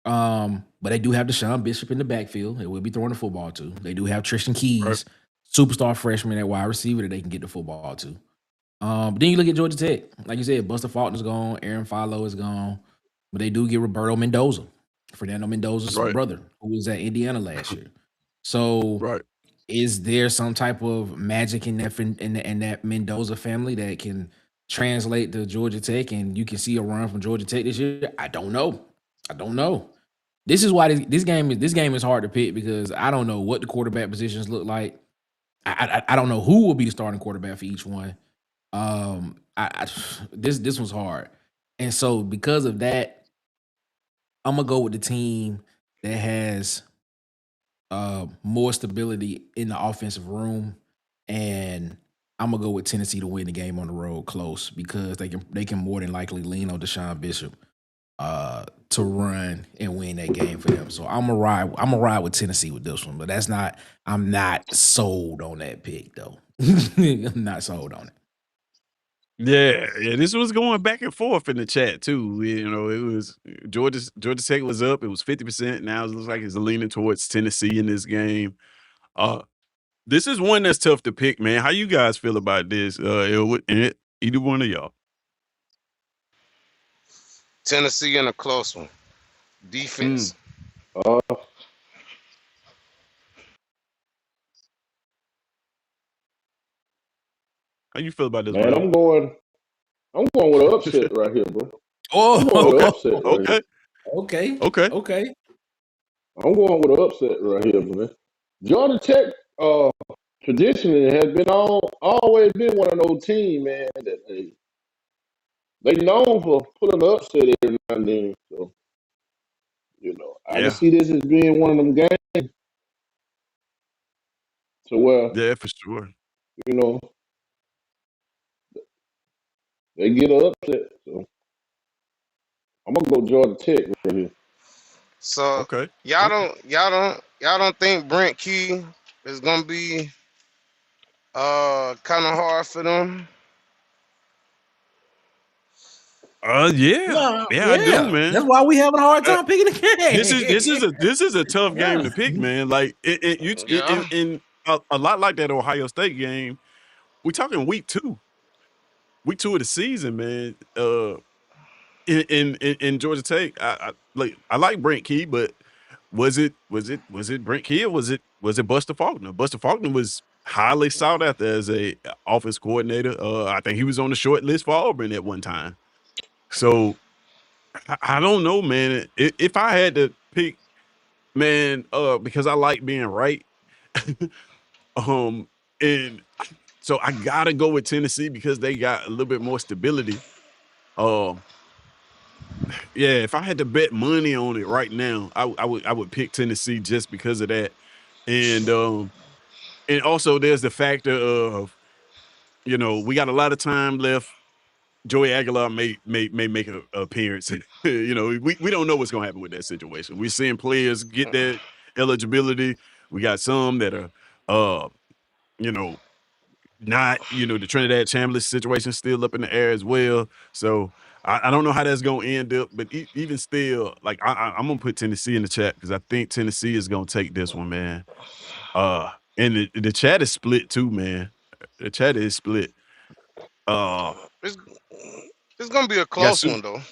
[SPEAKER 4] But they do have Deshaun Bishop in the backfield. They will be throwing the football to. They do have Tristan Keys,
[SPEAKER 1] Right.
[SPEAKER 4] superstar freshman at wide receiver that they can get the football to. But then you look at Georgia Tech. Like you said, Buster Faulkner's gone, Aaron Philo is gone. But they do get Roberto Mendoza, Fernando Mendoza's
[SPEAKER 1] Right.
[SPEAKER 4] brother, who was at Indiana last year. So
[SPEAKER 1] Right.
[SPEAKER 4] is there some type of magic in that Mendoza family that can translate to Georgia Tech and you can see a run from Georgia Tech this year? I don't know. This is why this game is hard to pick because I don't know what the quarterback positions look like. I don't know who will be the starting quarterback for each one. This was hard, and so because of that, I'm gonna go with the team that has more stability in the offensive room, and I'm gonna go with Tennessee to win the game on the road close because they can more than likely lean on Deshaun Bishop to run and win that game for them. So I'm gonna ride with Tennessee with this one, but I'm not sold on that pick though. I'm not sold on it.
[SPEAKER 1] Yeah, this was going back and forth in the chat too. You know, it was Georgia Tech was up. It was 50%. Now it looks like it's leaning towards Tennessee in this game. This is one that's tough to pick, man. How you guys feel about this? Elwood and either one of y'all.
[SPEAKER 2] Tennessee in a close one. Defense.
[SPEAKER 3] Uh,
[SPEAKER 1] How you feel about this,
[SPEAKER 3] man,
[SPEAKER 1] bro?
[SPEAKER 3] I'm going with an upset right here, bro.
[SPEAKER 4] Oh,
[SPEAKER 3] I'm going with an
[SPEAKER 1] Okay,
[SPEAKER 3] upset right
[SPEAKER 1] okay,
[SPEAKER 3] here.
[SPEAKER 1] okay.
[SPEAKER 4] okay.
[SPEAKER 3] I'm going with an upset right here, man. Georgia Tech, traditionally has been always been one of those teams, man, that they known for pulling an upset every now and then. So, I can
[SPEAKER 1] Yeah,
[SPEAKER 3] see this as being one of them games to where,
[SPEAKER 1] yeah, for sure.
[SPEAKER 3] you know, they get an upset. So I'm gonna go Georgia Tech right here.
[SPEAKER 2] So
[SPEAKER 1] Okay,
[SPEAKER 2] y'all
[SPEAKER 1] okay.
[SPEAKER 2] don't y'all don't y'all don't think Brent Key is gonna be kind of hard for them?
[SPEAKER 1] Yeah, I do, man.
[SPEAKER 4] That's why we having a hard time picking the game.
[SPEAKER 1] This is a tough game to pick, man. Like
[SPEAKER 2] Yeah.
[SPEAKER 1] in a lot like that Ohio State game. We talking week 2 of the season, man. In Georgia Tech, I like Brent Key, but was it Brent Key or was it Buster Faulkner? Buster Faulkner was highly sought after as a offense coordinator. I think he was on the short list for Auburn at one time. So I don't know, man. If I had to pick, man, because I like being right, and so I gotta go with Tennessee because they got a little bit more stability. Um, yeah, if I had to bet money on it right now, I would pick Tennessee just because of that. And also there's the factor of, we got a lot of time left. Joey Aguilar may make an appearance. We don't know what's gonna happen with that situation. We're seeing players get that eligibility. We got some that are you know, not, the Trinidad Chambliss situation still up in the air as well. So I don't know how that's gonna end up, but even still, like I'm gonna put Tennessee in the chat because I think Tennessee is gonna take this one, man. And the chat is split too, man. The chat is split. Uh,
[SPEAKER 2] It's it's gonna be a
[SPEAKER 1] got
[SPEAKER 2] close one though.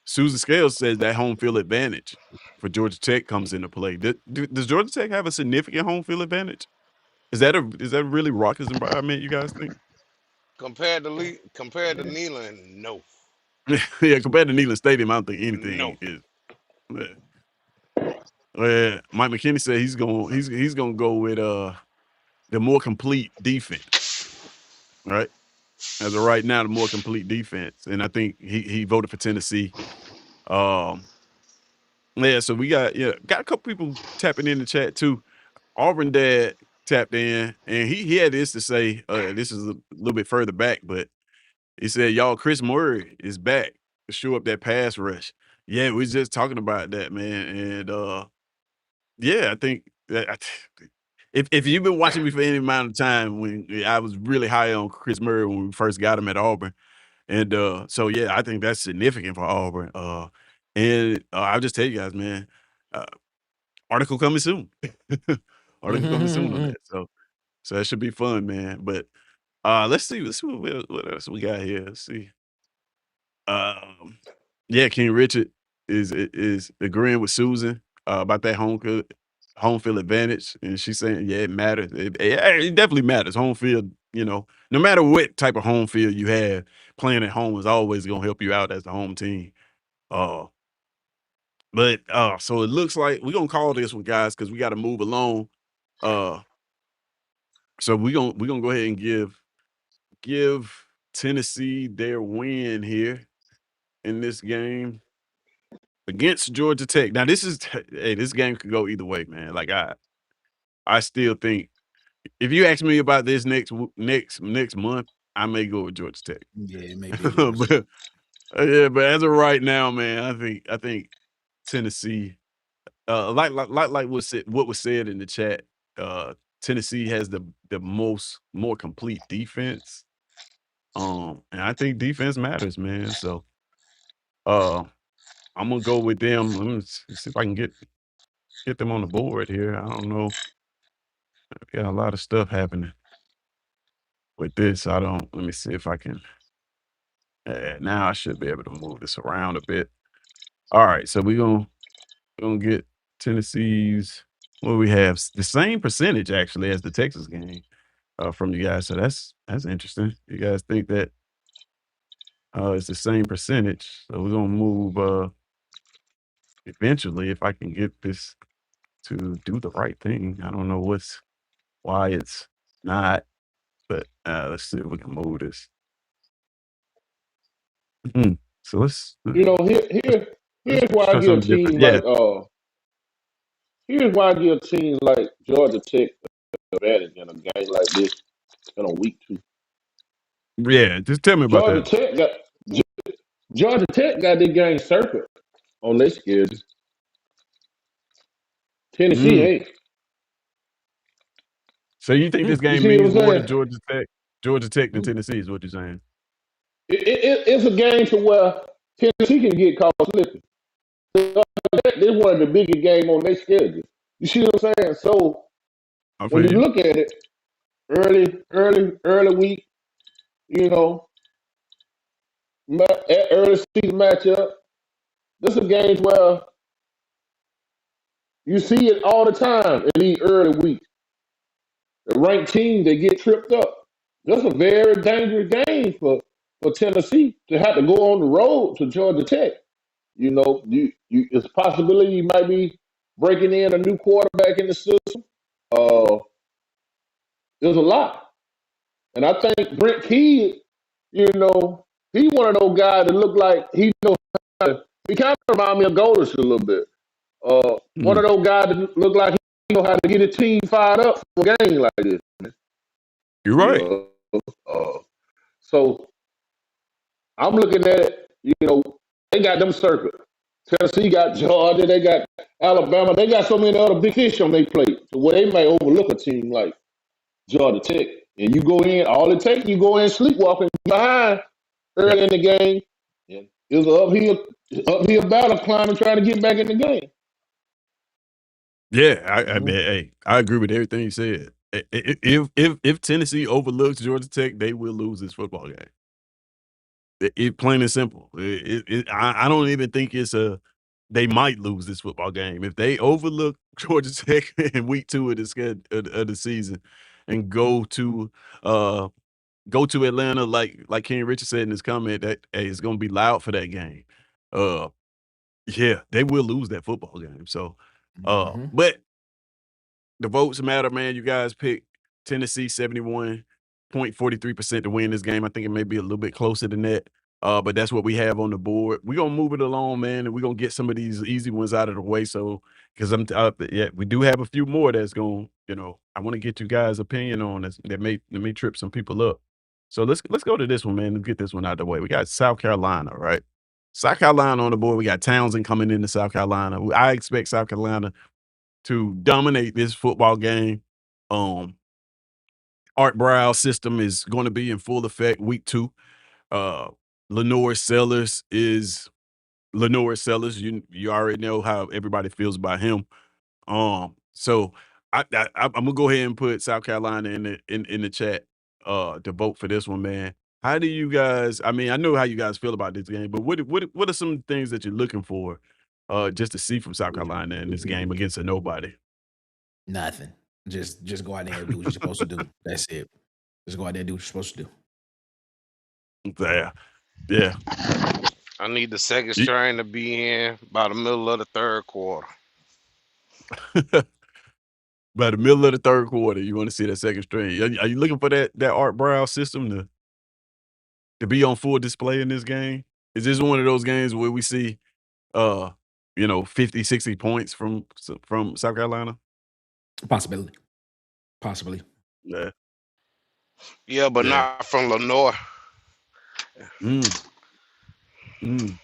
[SPEAKER 1] Susan Scales says that home field advantage for Georgia Tech comes into play. Does Georgia Tech have a significant home field advantage? Is that a really raucous environment, you guys think?
[SPEAKER 2] Compared to Neyland, no.
[SPEAKER 1] Yeah, compared to Neyland Stadium, I don't think
[SPEAKER 2] No.
[SPEAKER 1] anything is. Mike McKinney said he's gonna go with the more complete defense, right? As of right now, the more complete defense, and I think he voted for Tennessee. Yeah, so we got a couple people tapping in the chat too. Auburn dad tapped in, and he had this to say. This is a little bit further back, but he said, "Y'all, Chris Murray is back to show up that pass rush." Yeah, we just talking about that, man, and yeah, I think that if you've been watching me for any amount of time, when I was really high on Chris Murray when we first got him at Auburn, and so yeah, I think that's significant for Auburn. And I'll just tell you guys, man, uh, article coming soon. Article coming soon on that. So that should be fun, man. But let's see what else we got here. Let's see. Um, yeah, King Richard is agreeing with Susan about that home field advantage, and she's saying, yeah, it matters. It definitely matters. Home field, no matter what type of home field you have, playing at home is always gonna help you out as the home team. Uh, but so it looks like we're gonna call this one, guys, because we got to move along. Uh, so we're gonna go ahead and give Tennessee their win here in this game against Georgia Tech. Now this game could go either way, man. Like I still think if you ask me about this next month, I may go with Georgia Tech.
[SPEAKER 4] Yeah, it may be yours.
[SPEAKER 1] but but as of right now, man, I think Tennessee, like what was said in the chat, Tennessee has the more complete defense. And I think defense matters, man. So I'm gonna go with them. Let me see if I can get them on the board here. I don't know. We got a lot of stuff happening with this. Let me see if I can. Now I should be able to move this around a bit. All right, so we're gonna get Tennessee's. What we have the same percentage actually as the Texas game from you guys. So that's interesting. You guys think that it's the same percentage. So we're gonna move eventually if I can get this to do the right thing. I don't know why it's not, but let's see if we can move this. So let's
[SPEAKER 3] Here's why I
[SPEAKER 1] try
[SPEAKER 3] give
[SPEAKER 1] something different.
[SPEAKER 3] teams
[SPEAKER 1] Yeah,
[SPEAKER 3] here's why I give teams like Georgia Tech advantage in a game like this in a week 2.
[SPEAKER 1] yeah. Just tell me about
[SPEAKER 3] Georgia
[SPEAKER 1] that.
[SPEAKER 3] Tech got Georgia Tech got their game circuit on their schedule. Tennessee
[SPEAKER 1] Mm.
[SPEAKER 3] ain't.
[SPEAKER 1] So you think this
[SPEAKER 3] You
[SPEAKER 1] game
[SPEAKER 3] see what
[SPEAKER 1] means
[SPEAKER 3] I'm
[SPEAKER 1] more to
[SPEAKER 3] saying?
[SPEAKER 1] Georgia Tech than Tennessee is what you're saying?
[SPEAKER 3] It's a game to where Tennessee can get caught slipping. This one of the biggest game on their schedule. You see what I'm saying? So
[SPEAKER 1] I
[SPEAKER 3] when
[SPEAKER 1] feel
[SPEAKER 3] you
[SPEAKER 1] you.
[SPEAKER 3] look at it, early week, you know, early season matchup. This is games where you see it all the time in these early weeks. The ranked teams they get tripped up. That's a very dangerous game for Tennessee to have to go on the road to Georgia Tech. You know, it's a possibility you might be breaking in a new quarterback in the system. Uh, there's a lot, and I think Brent Key, you know, he one of those guys that look like he knows how to. He kind of remind me of Golders a little bit. One of
[SPEAKER 1] Mm.
[SPEAKER 3] those guys that look like he know how to get a team fired up for a game like this.
[SPEAKER 1] You're
[SPEAKER 3] You
[SPEAKER 1] right.
[SPEAKER 3] know, so I'm looking at it. You know, they got them circuit. Tennessee got Georgia. They got Alabama. They got so many other big fish on their plate, so where they may overlook a team like Georgia Tech. And you go in, all it takes, you go in sleepwalking behind
[SPEAKER 1] Yeah.
[SPEAKER 3] early in the game. And it's an uphill battle climbing, trying to get back in the game.
[SPEAKER 1] Yeah, I mean, hey, I agree with everything you said. If Tennessee overlooks Georgia Tech, they will lose this football game. It plain and simple. I don't even think it's a they might lose this football game. If they overlook Georgia Tech in week 2 of the season and uh go to Atlanta like Ken Richard said in his comment that hey, it's gonna be loud for that game. Uh yeah, they will lose that football game. So but the votes matter, man. You guys picked Tennessee 71.43% to win this game. I think it may be a little bit closer than that. But that's what we have on the board. We're gonna move it along, man, and we're gonna get some of these easy ones out of the way. So, because yeah, we do have a few more that's going, I want to get you guys' opinion on this that may trip some people up. So let's go to this one, man. Let's get this one out of the way. We got South Carolina, right? South Carolina on the board. We got Townsend coming into South Carolina. I expect South Carolina to dominate this football game. Um, Art Brow's system is going to be in full effect week 2. Uh, Lenore Sellers is Lenore Sellers. You already know how everybody feels about him. So I'm gonna go ahead and put South Carolina in the chat to vote for this one, man. How do you guys? I mean, I know how you guys feel about this game, but what are some things that you're looking for just to see from South Carolina in this game against a nobody?
[SPEAKER 4] Nothing. Just go out there and do what you're supposed to do. That's it. Just go out there and do what you're supposed to do.
[SPEAKER 1] Yeah, yeah.
[SPEAKER 2] I need the second
[SPEAKER 1] You-
[SPEAKER 2] string to be in by the middle of the third quarter.
[SPEAKER 1] By the middle of the third quarter, you want to see that second string. Are you looking for that Art Brown system to be on full display in this game? Is this one of those games where we see, uh, 50, 60 points from South Carolina?
[SPEAKER 4] Possibility. Possibly.
[SPEAKER 1] Yeah,
[SPEAKER 2] Yeah, but
[SPEAKER 1] yeah.
[SPEAKER 2] not from Lenore.
[SPEAKER 1] Mm, mm.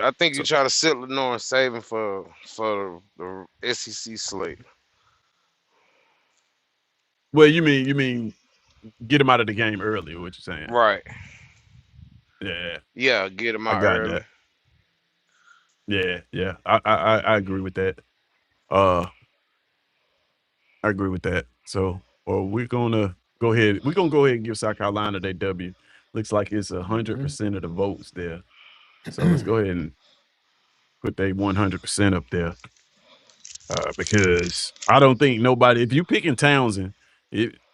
[SPEAKER 2] I think you
[SPEAKER 1] So,
[SPEAKER 2] try to sit Lenore and save him for the SEC slate.
[SPEAKER 1] well, you mean get him out of the game early? What you're saying?
[SPEAKER 2] Right.
[SPEAKER 1] Yeah,
[SPEAKER 2] Yeah, get him
[SPEAKER 1] I
[SPEAKER 2] out
[SPEAKER 1] got
[SPEAKER 2] early.
[SPEAKER 1] that. Yeah, yeah. I agree with that. Uh, I agree with that. So, well, we're gonna go ahead. We're gonna go ahead and give South Carolina their W. Looks like it's 100% of the votes there. So let's go ahead and put they 100% up there because I don't think nobody. If you picking Townsend,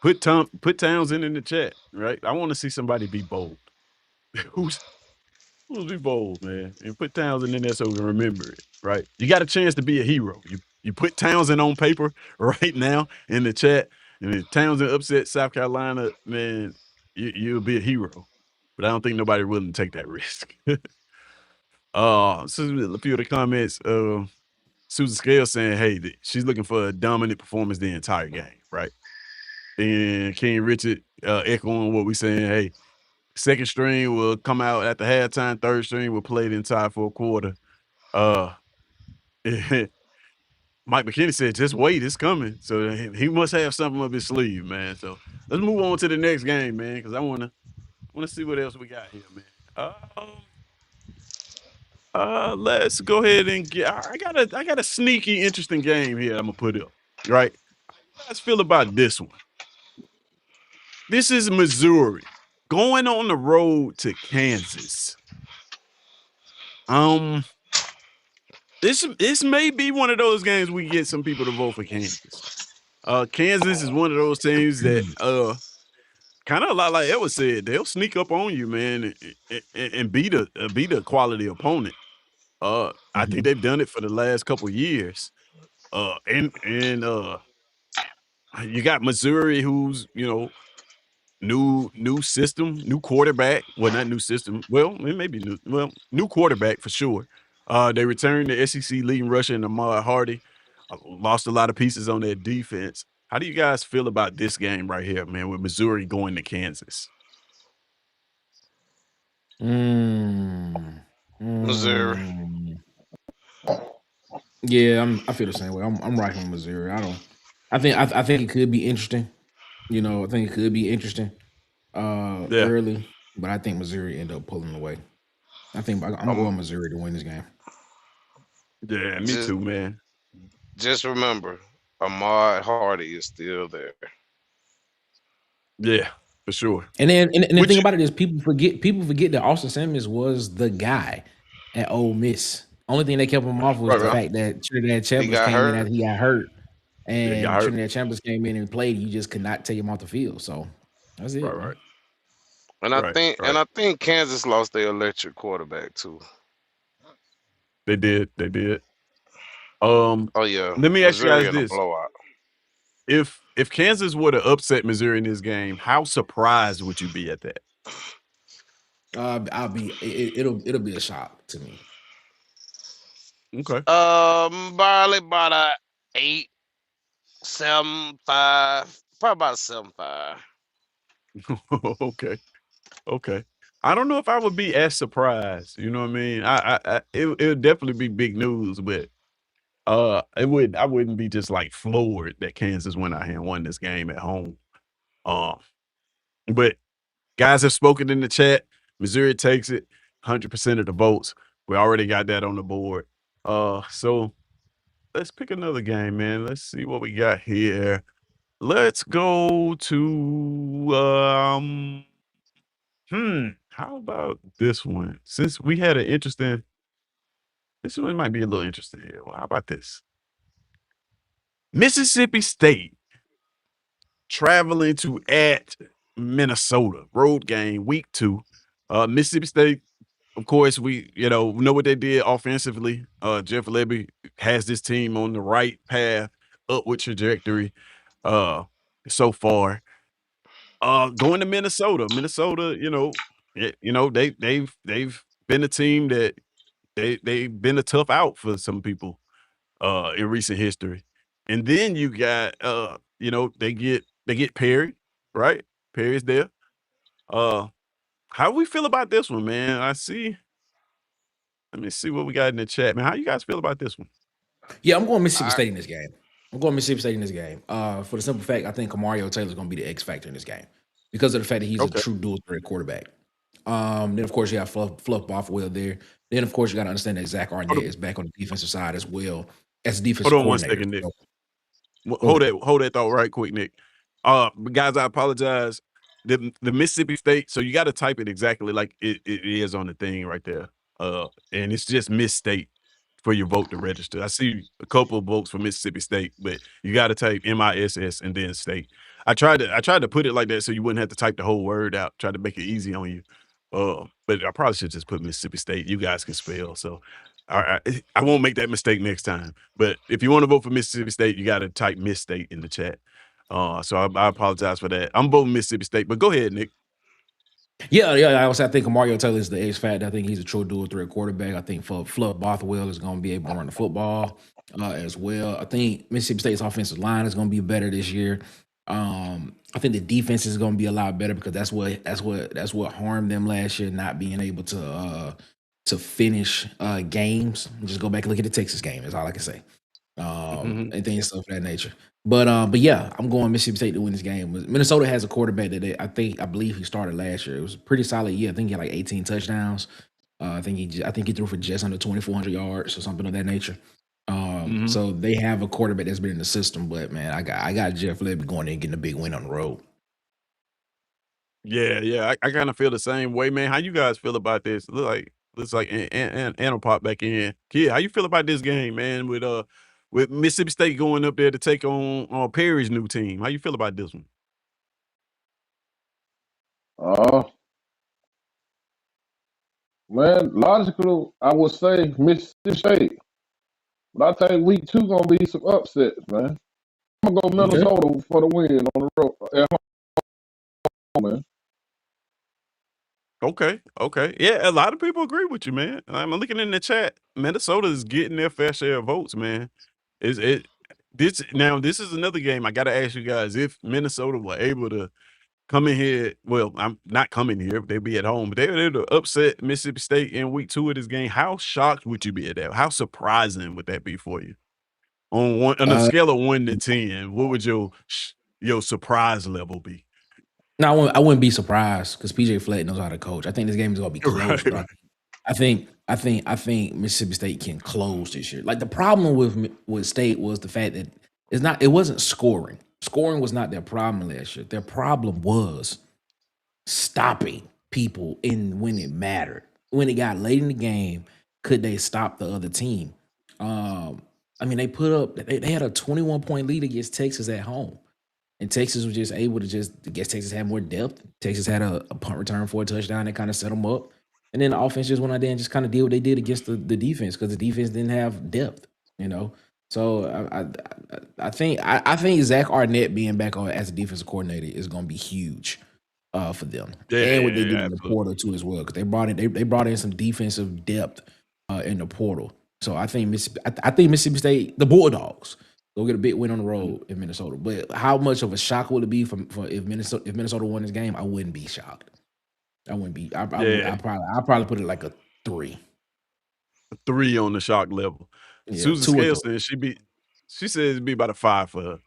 [SPEAKER 1] put Townsend in the chat, right? I want to see somebody be bold. Who's be bold, man, and put Townsend in there so we can remember it, right? You got a chance to be a hero. You put Townsend on paper right now in the chat, and if Townsend upset South Carolina, man, you'll be a hero. But I don't think nobody willing to take that risk. So a few of the comments. Susan Scale saying, "Hey, she's looking for a dominant performance the entire game, right?" And King Richard echoing what we saying, "Hey, second string will come out at the halftime. Third string will play the entire fourth quarter." Uh, Mike McKinney said, "Just wait, it's coming." So he must have something up his sleeve, man. So let's move on to the next game, man, because I want to want to see what else we got here, man. Let's go ahead and get. I got a sneaky, interesting game here. I'm gonna put up. Right? How you guys feel about this one? This is Missouri going on the road to Kansas. Um, this may be one of those games we get some people to vote for Kansas. Kansas is one of those teams that kind of a lot like Edward said, they'll sneak up on you, man, and beat a quality opponent. I think they've done it for the last couple years. And you got Missouri, who's new system, new quarterback. Well, not new system. Well, it may be new. Well, new quarterback for sure. They returned the SEC leading rusher in Ahmad Hardy. Lost a lot of pieces on their defense. How do you guys feel about this game right here, man? With Missouri going to Kansas.
[SPEAKER 2] Missouri.
[SPEAKER 4] Yeah, I feel the same way. I'm rocking with Missouri. I think it could be interesting. I think it could be interesting
[SPEAKER 1] Yeah,
[SPEAKER 4] early, but I think Missouri end up pulling away. I'm going Missouri to win this game.
[SPEAKER 1] yeah, me
[SPEAKER 2] Just
[SPEAKER 1] too, man.
[SPEAKER 2] just remember, Ahmad Hardy is still there.
[SPEAKER 1] Yeah, for sure.
[SPEAKER 4] And the thing
[SPEAKER 1] Which
[SPEAKER 4] about it is people forget that Austin Simmons was the guy at Ole Miss. Only thing they kept him off was
[SPEAKER 1] right,
[SPEAKER 4] the
[SPEAKER 1] right.
[SPEAKER 4] fact that Trinidad
[SPEAKER 2] He
[SPEAKER 4] Chambers
[SPEAKER 2] got
[SPEAKER 4] came in
[SPEAKER 2] hurt.
[SPEAKER 4] after he got hurt.
[SPEAKER 1] Yeah, he got
[SPEAKER 4] And
[SPEAKER 1] hurt.
[SPEAKER 4] Trinidad Chambers came in and played. You just could not take him off the field. So that's it,
[SPEAKER 1] Right,
[SPEAKER 4] man.
[SPEAKER 1] right,
[SPEAKER 2] And I
[SPEAKER 1] right,
[SPEAKER 2] think and
[SPEAKER 1] right.
[SPEAKER 2] I think Kansas lost their electric quarterback too.
[SPEAKER 1] They did. They did.
[SPEAKER 2] Oh yeah,
[SPEAKER 1] Let me ask you
[SPEAKER 2] Missouri
[SPEAKER 1] guys
[SPEAKER 2] in a
[SPEAKER 1] this:
[SPEAKER 2] blowout.
[SPEAKER 1] if Kansas would have upset Missouri in this game, how surprised would you be at that?
[SPEAKER 4] It'll be a shock to me.
[SPEAKER 1] Okay.
[SPEAKER 2] Probably about a 8-7-5, probably about a 7-5.
[SPEAKER 1] Okay. Okay. I don't know if I would be as surprised. You know what I mean? It would definitely be big news, but I wouldn't be just like floored that Kansas went out here and won this game at home. Um, but guys have spoken in the chat. Missouri takes it, 100% of the votes. We already got that on the board. So let's pick another game, man. Let's see what we got here. Let's go to how about this one? Since we had this one might be a little interesting here. Well, how about this? Mississippi State traveling to at Minnesota. Road game, week 2. Mississippi State, of course, we know what they did offensively. Jeff Lebby has this team on the right path, upward trajectory so far. Going to Minnesota. Minnesota, they've been a team that they've been a tough out for some people in recent history. And then you got they get Perry, right? Perry's there. How we feel about this one, man? Let me see what we got in the chat, man. How you guys feel about this one?
[SPEAKER 4] Yeah, I'm going Mississippi
[SPEAKER 2] I
[SPEAKER 4] State in this game. For the simple fact I think Kamario Taylor's going to be the X factor in this game because of the fact that he's a
[SPEAKER 1] Okay.
[SPEAKER 4] true dual threat quarterback. Then of course you have Fluff Bothwell there. Then of course you got to understand that Zach Arnett is back on the defensive side as well as defensive
[SPEAKER 1] Hold on one
[SPEAKER 4] coordinator.
[SPEAKER 1] second, Nick.
[SPEAKER 4] So,
[SPEAKER 1] Hold that thought right quick, Nick. Guys, I apologize. The Mississippi State, so you got to type it exactly like it is on the thing right there. And it's just Miss State for your vote to register. I see a couple of votes for Mississippi State, but you got to type MISS and then state. I tried to put it like that so you wouldn't have to type the whole word out. Try to make it easy on you. But I probably should just put Mississippi State. You guys can spell, so I won't make that mistake next time. But if you want to vote for Mississippi State, you got to type Miss State in the chat. So I apologize for that. I'm voting Mississippi State, but go ahead, Nick.
[SPEAKER 4] Yeah. I think Mario Taylor is the X factor. I think he's a true dual threat quarterback. I think Fluff Bothwell is going to be able to run the football as well. I think Mississippi State's offensive line is going to be better this year. I think the defense is going to be a lot better because that's what harmed them last year, not being able to finish games. Just go back and look at the Texas game. Is all I can say. and things stuff of that nature. But yeah, I'm going Mississippi State to win this game. Minnesota has a quarterback that I believe he started last year. It was a pretty solid year. I think he had like 18 touchdowns. I think he threw for just under 2,400 yards or something of that nature. So they have a quarterback that's been in the system. But man, I got Jeff Lebby going in and getting a big win on the road.
[SPEAKER 1] Yeah. I kind of feel the same way, man. How you guys feel about this? Looks like Anna pop back in. Kid, how you feel about this game, man? With Mississippi State going up there to take on Perry's new team. How you feel about this one?
[SPEAKER 3] Man, logical, I would say Mississippi State. But I think week 2 gonna be some upsets, man. I'm gonna go Minnesota for the win on the road at home, man.
[SPEAKER 1] Okay. Yeah, a lot of people agree with you, man. I'm looking in the chat. Minnesota is getting their fair share of votes, man. Is it this now? This is another game. I got to ask you guys if Minnesota were able to come in here. Well, I'm not coming here. They'd be at home, but they were able to upset Mississippi State in week 2 of this game. How shocked would you be at that? How surprising would that be for you? On a scale of 1 to 10, what would your surprise level be?
[SPEAKER 4] No, I wouldn't be surprised because PJ Fleck knows how to coach. I think this game is gonna be close, bro. I think Mississippi State can close this year. Like the problem with State was the fact that it wasn't scoring. Scoring was not their problem last year. Their problem was stopping people when it mattered. When it got late in the game, could they stop the other team? I mean, they had a 21-point lead against Texas at home. And Texas was just able to I guess Texas had more depth. Texas had a punt return for a touchdown that kind of set them up. And then the offense just went out there and just kind of did what they did against the defense because the defense didn't have depth, you know. So I think Zach Arnett being back on as a defensive coordinator is going to be huge for them, and what they did in the portal too as well because they brought in some defensive depth in the portal. So I think Mississippi State, the Bulldogs, go get a big win on the road in Minnesota. But how much of a shock would it be if Minnesota won this game? I wouldn't be shocked. I wouldn't be. I'll probably put it like a 3.
[SPEAKER 1] A 3 on the shock level.
[SPEAKER 4] Yeah,
[SPEAKER 1] Susan Scale says she says it'd be about a 5 for her.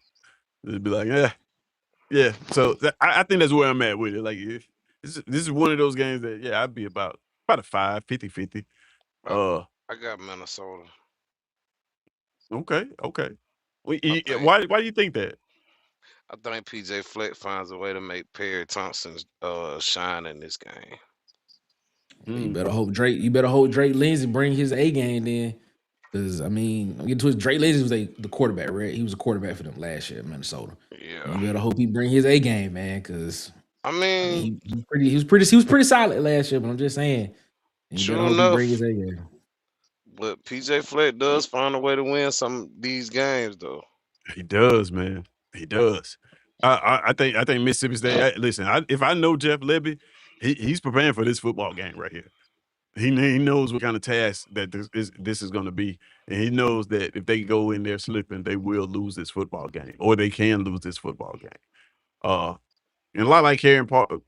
[SPEAKER 1] It'd be like, yeah. So I think that's where I'm at with it. Like, this is one of those games that I'd be about a 5, 50-50.
[SPEAKER 2] I got Minnesota.
[SPEAKER 1] Okay. Why do you think that?
[SPEAKER 2] I think PJ Fleck finds a way to make Perry Thompson shine in this game.
[SPEAKER 4] You better hope Drake Lindsey bring his A game then. Because I mean, I'm getting to his Drake Lindsey was the quarterback, right? He was a quarterback for them last year in Minnesota.
[SPEAKER 2] Yeah.
[SPEAKER 4] You better hope he bring his A game, man, because
[SPEAKER 2] I mean
[SPEAKER 4] he was pretty solid last year, but I'm just saying. You better hope he bring his A game.
[SPEAKER 2] But PJ Fleck does find a way to win some of these games, though.
[SPEAKER 1] He does, man. He does. I think Mississippi State. Listen, if I know Jeff Lebby, he's preparing for this football game right here. He knows what kind of task that this is going to be, and he knows that if they go in there slipping, they will lose this football game, or they can lose this football game. And a lot like Karen Parker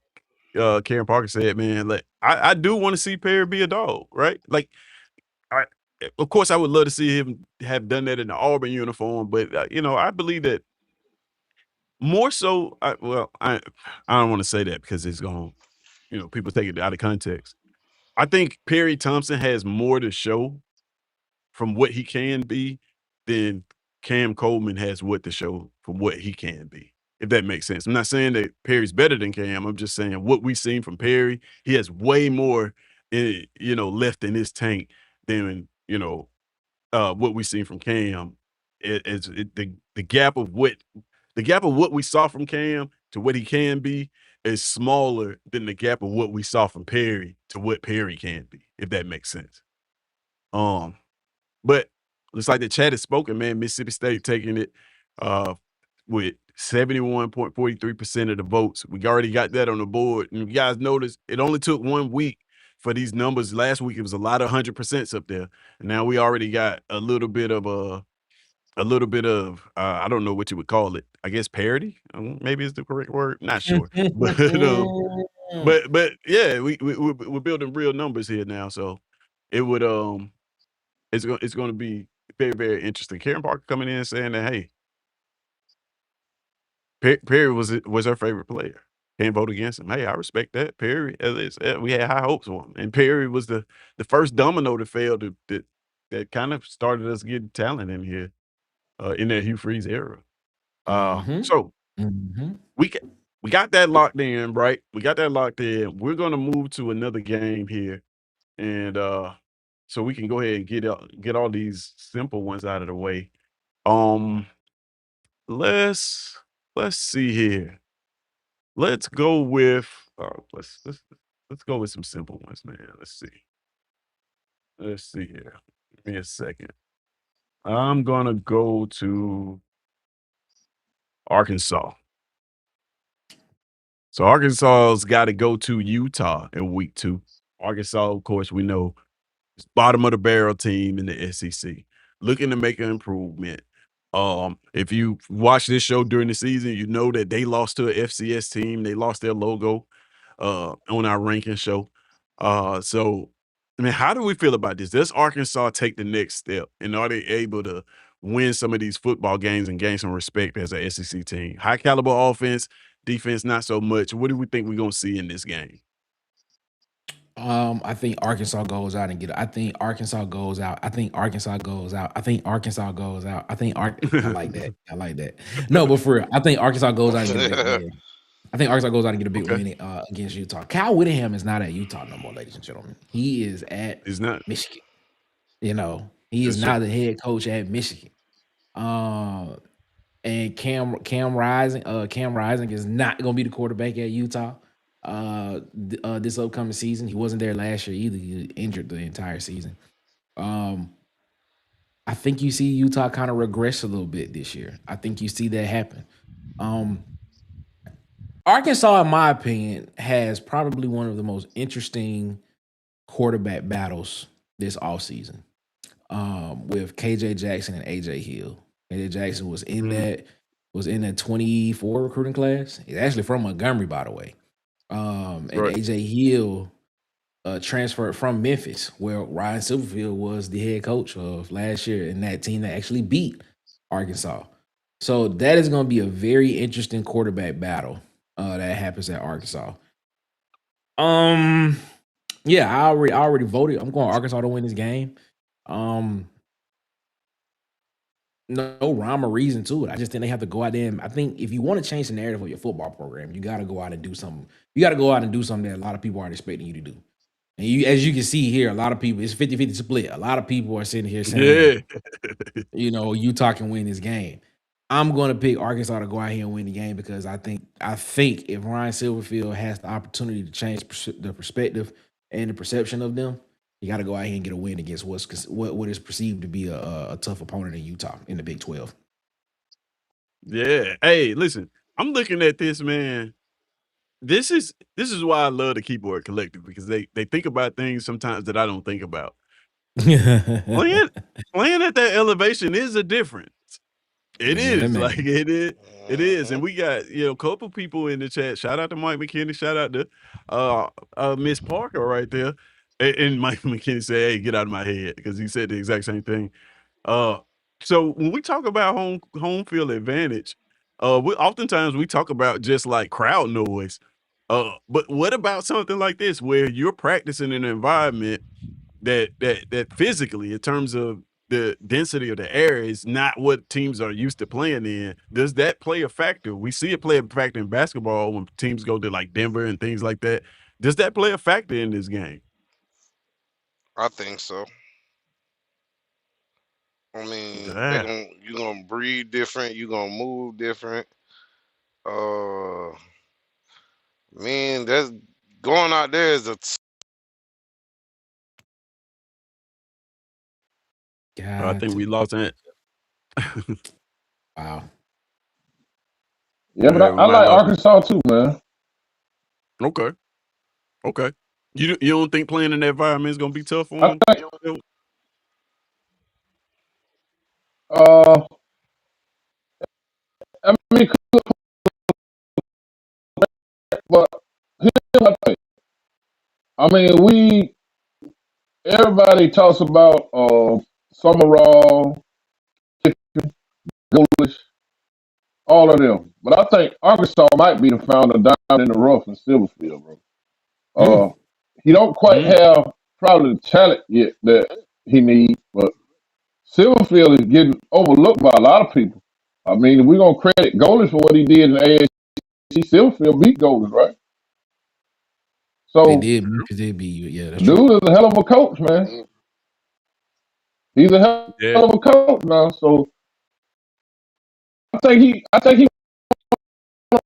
[SPEAKER 1] said, man, like I do want to see Perry be a dog, right? Like, of course, I would love to see him have done that in the Auburn uniform, but I believe that more so. I don't want to say that because it's going to, people take it out of context. I think Perry Thompson has more to show from what he can be than Cam Coleman has what to show from what he can be, if that makes sense. I'm not saying that Perry's better than Cam. I'm just saying what we've seen from Perry, he has way more, left in his tank than, what we've seen from Cam. The gap of what we saw from Cam to what he can be is smaller than the gap of what we saw from Perry to what Perry can be, if that makes sense. But looks like the chat is spoken, man. Mississippi State taking it with 71.43% of the votes. We already got that on the board. And you guys notice it only took 1 week for these numbers. Last week it was a lot of 100% up there. And now we already got a little bit of I don't know what you would call it. I guess parity. Maybe is the correct word. Not sure. But yeah, we're building real numbers here now. So it would it's going to be very, very interesting. Karen Parker coming in and saying that, hey, Perry was her favorite player. Can't vote against him. Hey, I respect that. Perry, we had high hopes for him, and Perry was the first domino that failed that kind of started us getting talent in here in that Hugh Freeze era. So we ca- we got that locked in, right? We got that locked in. We're gonna move to another game here, and so we can go ahead and get all these simple ones out of the way. Um, let's see here. Let's go with let's go with some simple ones, man. Let's see. Let's see here. Give me a second. I'm gonna go to Arkansas. So Arkansas's got to go to Utah in week 2. Arkansas, of course, we know is bottom of the barrel team in the SEC, looking to make an improvement. If you watch this show during the season, you know that they lost to a FCS team. They lost their logo on our ranking show. So I mean, how do we feel about this? Does Arkansas take the next step, and are they able to win some of these football games and gain some respect as a SEC team? High caliber offense, defense not so much. What do we think we're gonna see in this game?
[SPEAKER 4] I think Arkansas goes out and get it. I think Arkansas goes out. I think Arkansas goes out. I think Arkansas goes out. I like that. I like that. No, but for real, I think Arkansas goes out and get a big win. I think Arkansas goes out and get a big
[SPEAKER 1] Okay,
[SPEAKER 4] win against Utah. Cal Whittingham is not at Utah no more, ladies and gentlemen. He is at
[SPEAKER 1] it's not.
[SPEAKER 4] Michigan. You know, he is
[SPEAKER 1] Yes, sir.
[SPEAKER 4] now the head coach at Michigan. Um, and Cam Rising is not going to be the quarterback at Utah. This upcoming season, he wasn't there last year either. He injured the entire season. Um, I think you see Utah kind of regress a little bit this year. I think you see that happen. Um, Arkansas, in my opinion, has probably one of the most interesting quarterback battles this offseason. With KJ Jackson and AJ Hill. KJ Jackson was in
[SPEAKER 1] Mhm.
[SPEAKER 4] that 24 recruiting class. He's actually from Montgomery, by the way. And
[SPEAKER 1] Right.
[SPEAKER 4] AJ Hill transferred from Memphis, where Ryan Silverfield was the head coach of last year, and that team that actually beat Arkansas. So that is going to be a very interesting quarterback battle that happens at Arkansas. Yeah, I already voted. I'm going Arkansas to win this game. Um, no rhyme or reason to it. I just think they have to go out there and I think if you want to change the narrative of your football program, you got to go out and do something. You got to go out and do something that a lot of people aren't expecting you to do. And as you can see here, a lot of people, it's 50-50 split. A lot of people are sitting here saying,
[SPEAKER 1] Yeah.
[SPEAKER 4] Utah can win this game. I'm going to pick Arkansas to go out here and win the game because I think if Ryan Silverfield has the opportunity to change the perspective and the perception of them, you got to go out here and get a win against what is perceived to be a tough opponent in Utah in the Big 12.
[SPEAKER 1] Yeah. Hey, listen, I'm looking at this, man. This is why I love the Keyboard Collective because they think about things sometimes that I don't think about. Playing playing at that elevation is a difference. It
[SPEAKER 4] Yeah,
[SPEAKER 1] is, like,
[SPEAKER 4] man.
[SPEAKER 1] it is, and
[SPEAKER 2] Mhm.
[SPEAKER 1] we got, a couple people in the chat. Shout out to Mike McKinney, shout out to, Miss Parker right there, and Mike McKinney said, "Hey, get out of my head," because he said the exact same thing. Uh, so when we talk about home field advantage, oftentimes we talk about just, like, crowd noise, but what about something like this where you're practicing in an environment that physically, in terms of the density of the air, is not what teams are used to playing in. Does that play a factor? We see it play a factor in basketball when teams go to like Denver and things like that. Does that play a factor in this game?
[SPEAKER 2] I think so. I mean,
[SPEAKER 1] Damn.
[SPEAKER 2] you're gonna breathe different. You're gonna move different. Uh, man, that's going out there is
[SPEAKER 1] I
[SPEAKER 4] Got
[SPEAKER 1] think
[SPEAKER 4] to
[SPEAKER 1] we lost it.
[SPEAKER 4] wow.
[SPEAKER 3] Yeah, but
[SPEAKER 1] Yeah, we
[SPEAKER 3] I
[SPEAKER 1] might have
[SPEAKER 3] like
[SPEAKER 1] lost it.
[SPEAKER 3] Arkansas too, man.
[SPEAKER 1] Okay, okay. You don't think playing in that environment is gonna be tough
[SPEAKER 3] I
[SPEAKER 1] on
[SPEAKER 3] think,
[SPEAKER 1] them?
[SPEAKER 3] uh, I mean, but here's what I think. I mean, everybody talks about Summerall Goalish, all of them. But I think Arkansas might be the founder down in the rough in Silverfield, bro.
[SPEAKER 4] Mm.
[SPEAKER 3] He don't quite
[SPEAKER 1] Mm.
[SPEAKER 3] have probably the talent yet that he needs, but Silverfield is getting overlooked by a lot of people. I mean, if we're gonna credit Goalish for what he did in the ASC, Silverfield beat Goalish, right?
[SPEAKER 4] They
[SPEAKER 3] So,
[SPEAKER 4] did. Memphis did beat you. Yeah, that's true.
[SPEAKER 3] dude is a hell of a coach, man. He's a hell
[SPEAKER 1] Yeah.
[SPEAKER 3] of a coach now. So I think he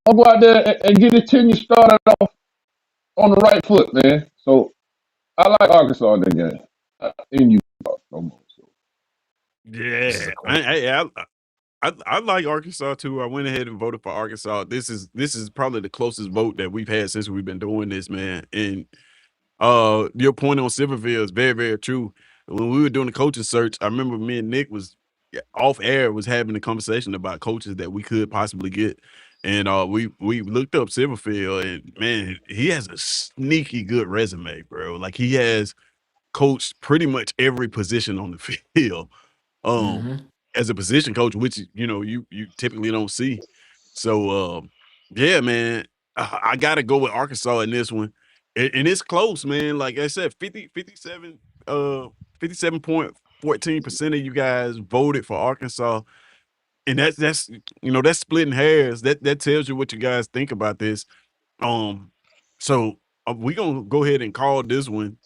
[SPEAKER 3] will go out there and get his tenure started off on the right foot, man. So I like Arkansas in that game. In Utah, no more. So.
[SPEAKER 4] This is
[SPEAKER 1] Yeah.
[SPEAKER 4] a question.
[SPEAKER 1] I like Arkansas too. I went ahead and voted for Arkansas. This is probably the closest vote that we've had since we've been doing this, man. And your point on Silverville is very, very true. When we were doing the coaching search, I remember me and Nick was off air was having a conversation about coaches that we could possibly get. And we looked up Silverfield, and man, he has a sneaky good resume, bro. Like he has coached pretty much every position on the field. Um,
[SPEAKER 4] Mm-hmm.
[SPEAKER 1] as a position coach, which you typically don't see. So yeah, man, I gotta go with Arkansas in this one. And it's close, man. Like I said, 57.14% of you guys voted for Arkansas. And that's that's splitting hairs. That tells you what you guys think about this. Um, so we gonna go ahead and call this one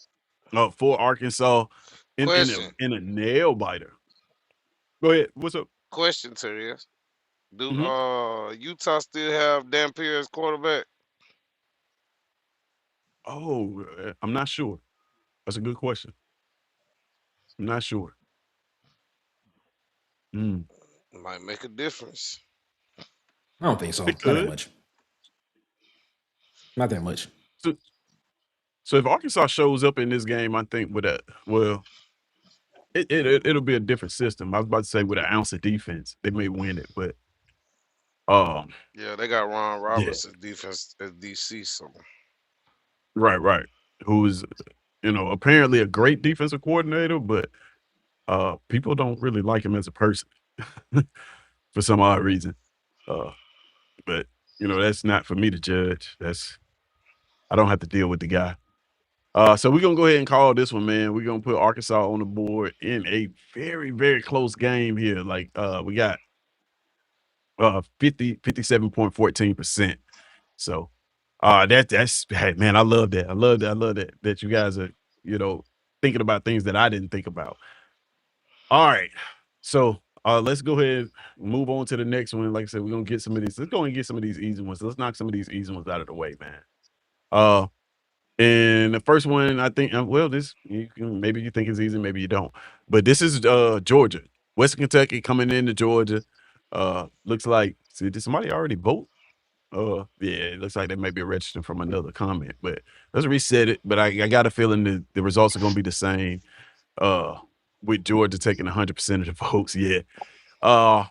[SPEAKER 1] for Arkansas in
[SPEAKER 2] Question.
[SPEAKER 1] in a nail biter. Go ahead. What's up?
[SPEAKER 2] Question to this. Do
[SPEAKER 1] Mhm.
[SPEAKER 2] Utah still have Dampier as quarterback?
[SPEAKER 1] Oh, I'm not sure. That's a good question. I'm not sure. Mm.
[SPEAKER 2] Might make a difference.
[SPEAKER 4] I don't think so.
[SPEAKER 1] It
[SPEAKER 4] Not that
[SPEAKER 1] could.
[SPEAKER 4] much. Not that much.
[SPEAKER 1] So, so if Arkansas shows up in this game, I think with it'll be a different system. I was about to say with an ounce of defense, they may win it, but um,
[SPEAKER 2] Yeah, they got Ron
[SPEAKER 1] yeah,
[SPEAKER 2] Roberts as defense as DC, so
[SPEAKER 1] right. Who's apparently a great defensive coordinator, but people don't really like him as a person for some odd reason. Uh, but that's not for me to judge. I don't have to deal with the guy. So we're gonna go ahead and call this one, man. We're gonna put Arkansas on the board in a very, very close game here. Like we got 57.14%. So that's hey man, I love that. I love that you guys are, you know, thinking about things that I didn't think about. All right. So let's go ahead and move on to the next one. Like I said, we're gonna get some of these. Let's go and get some of these easy ones. Let's knock some of these easy ones out of the way, man. Uh And the first one, I think, well, this maybe you think is easy, maybe you don't. But this is Georgia, Western Kentucky coming into Georgia. Looks like did somebody already vote? Yeah, it looks like they may be registering from another comment, but let's reset it. But I got a feeling that the results are going to be the same. Uh, with Georgia taking 100% of the votes. Yeah. Uh,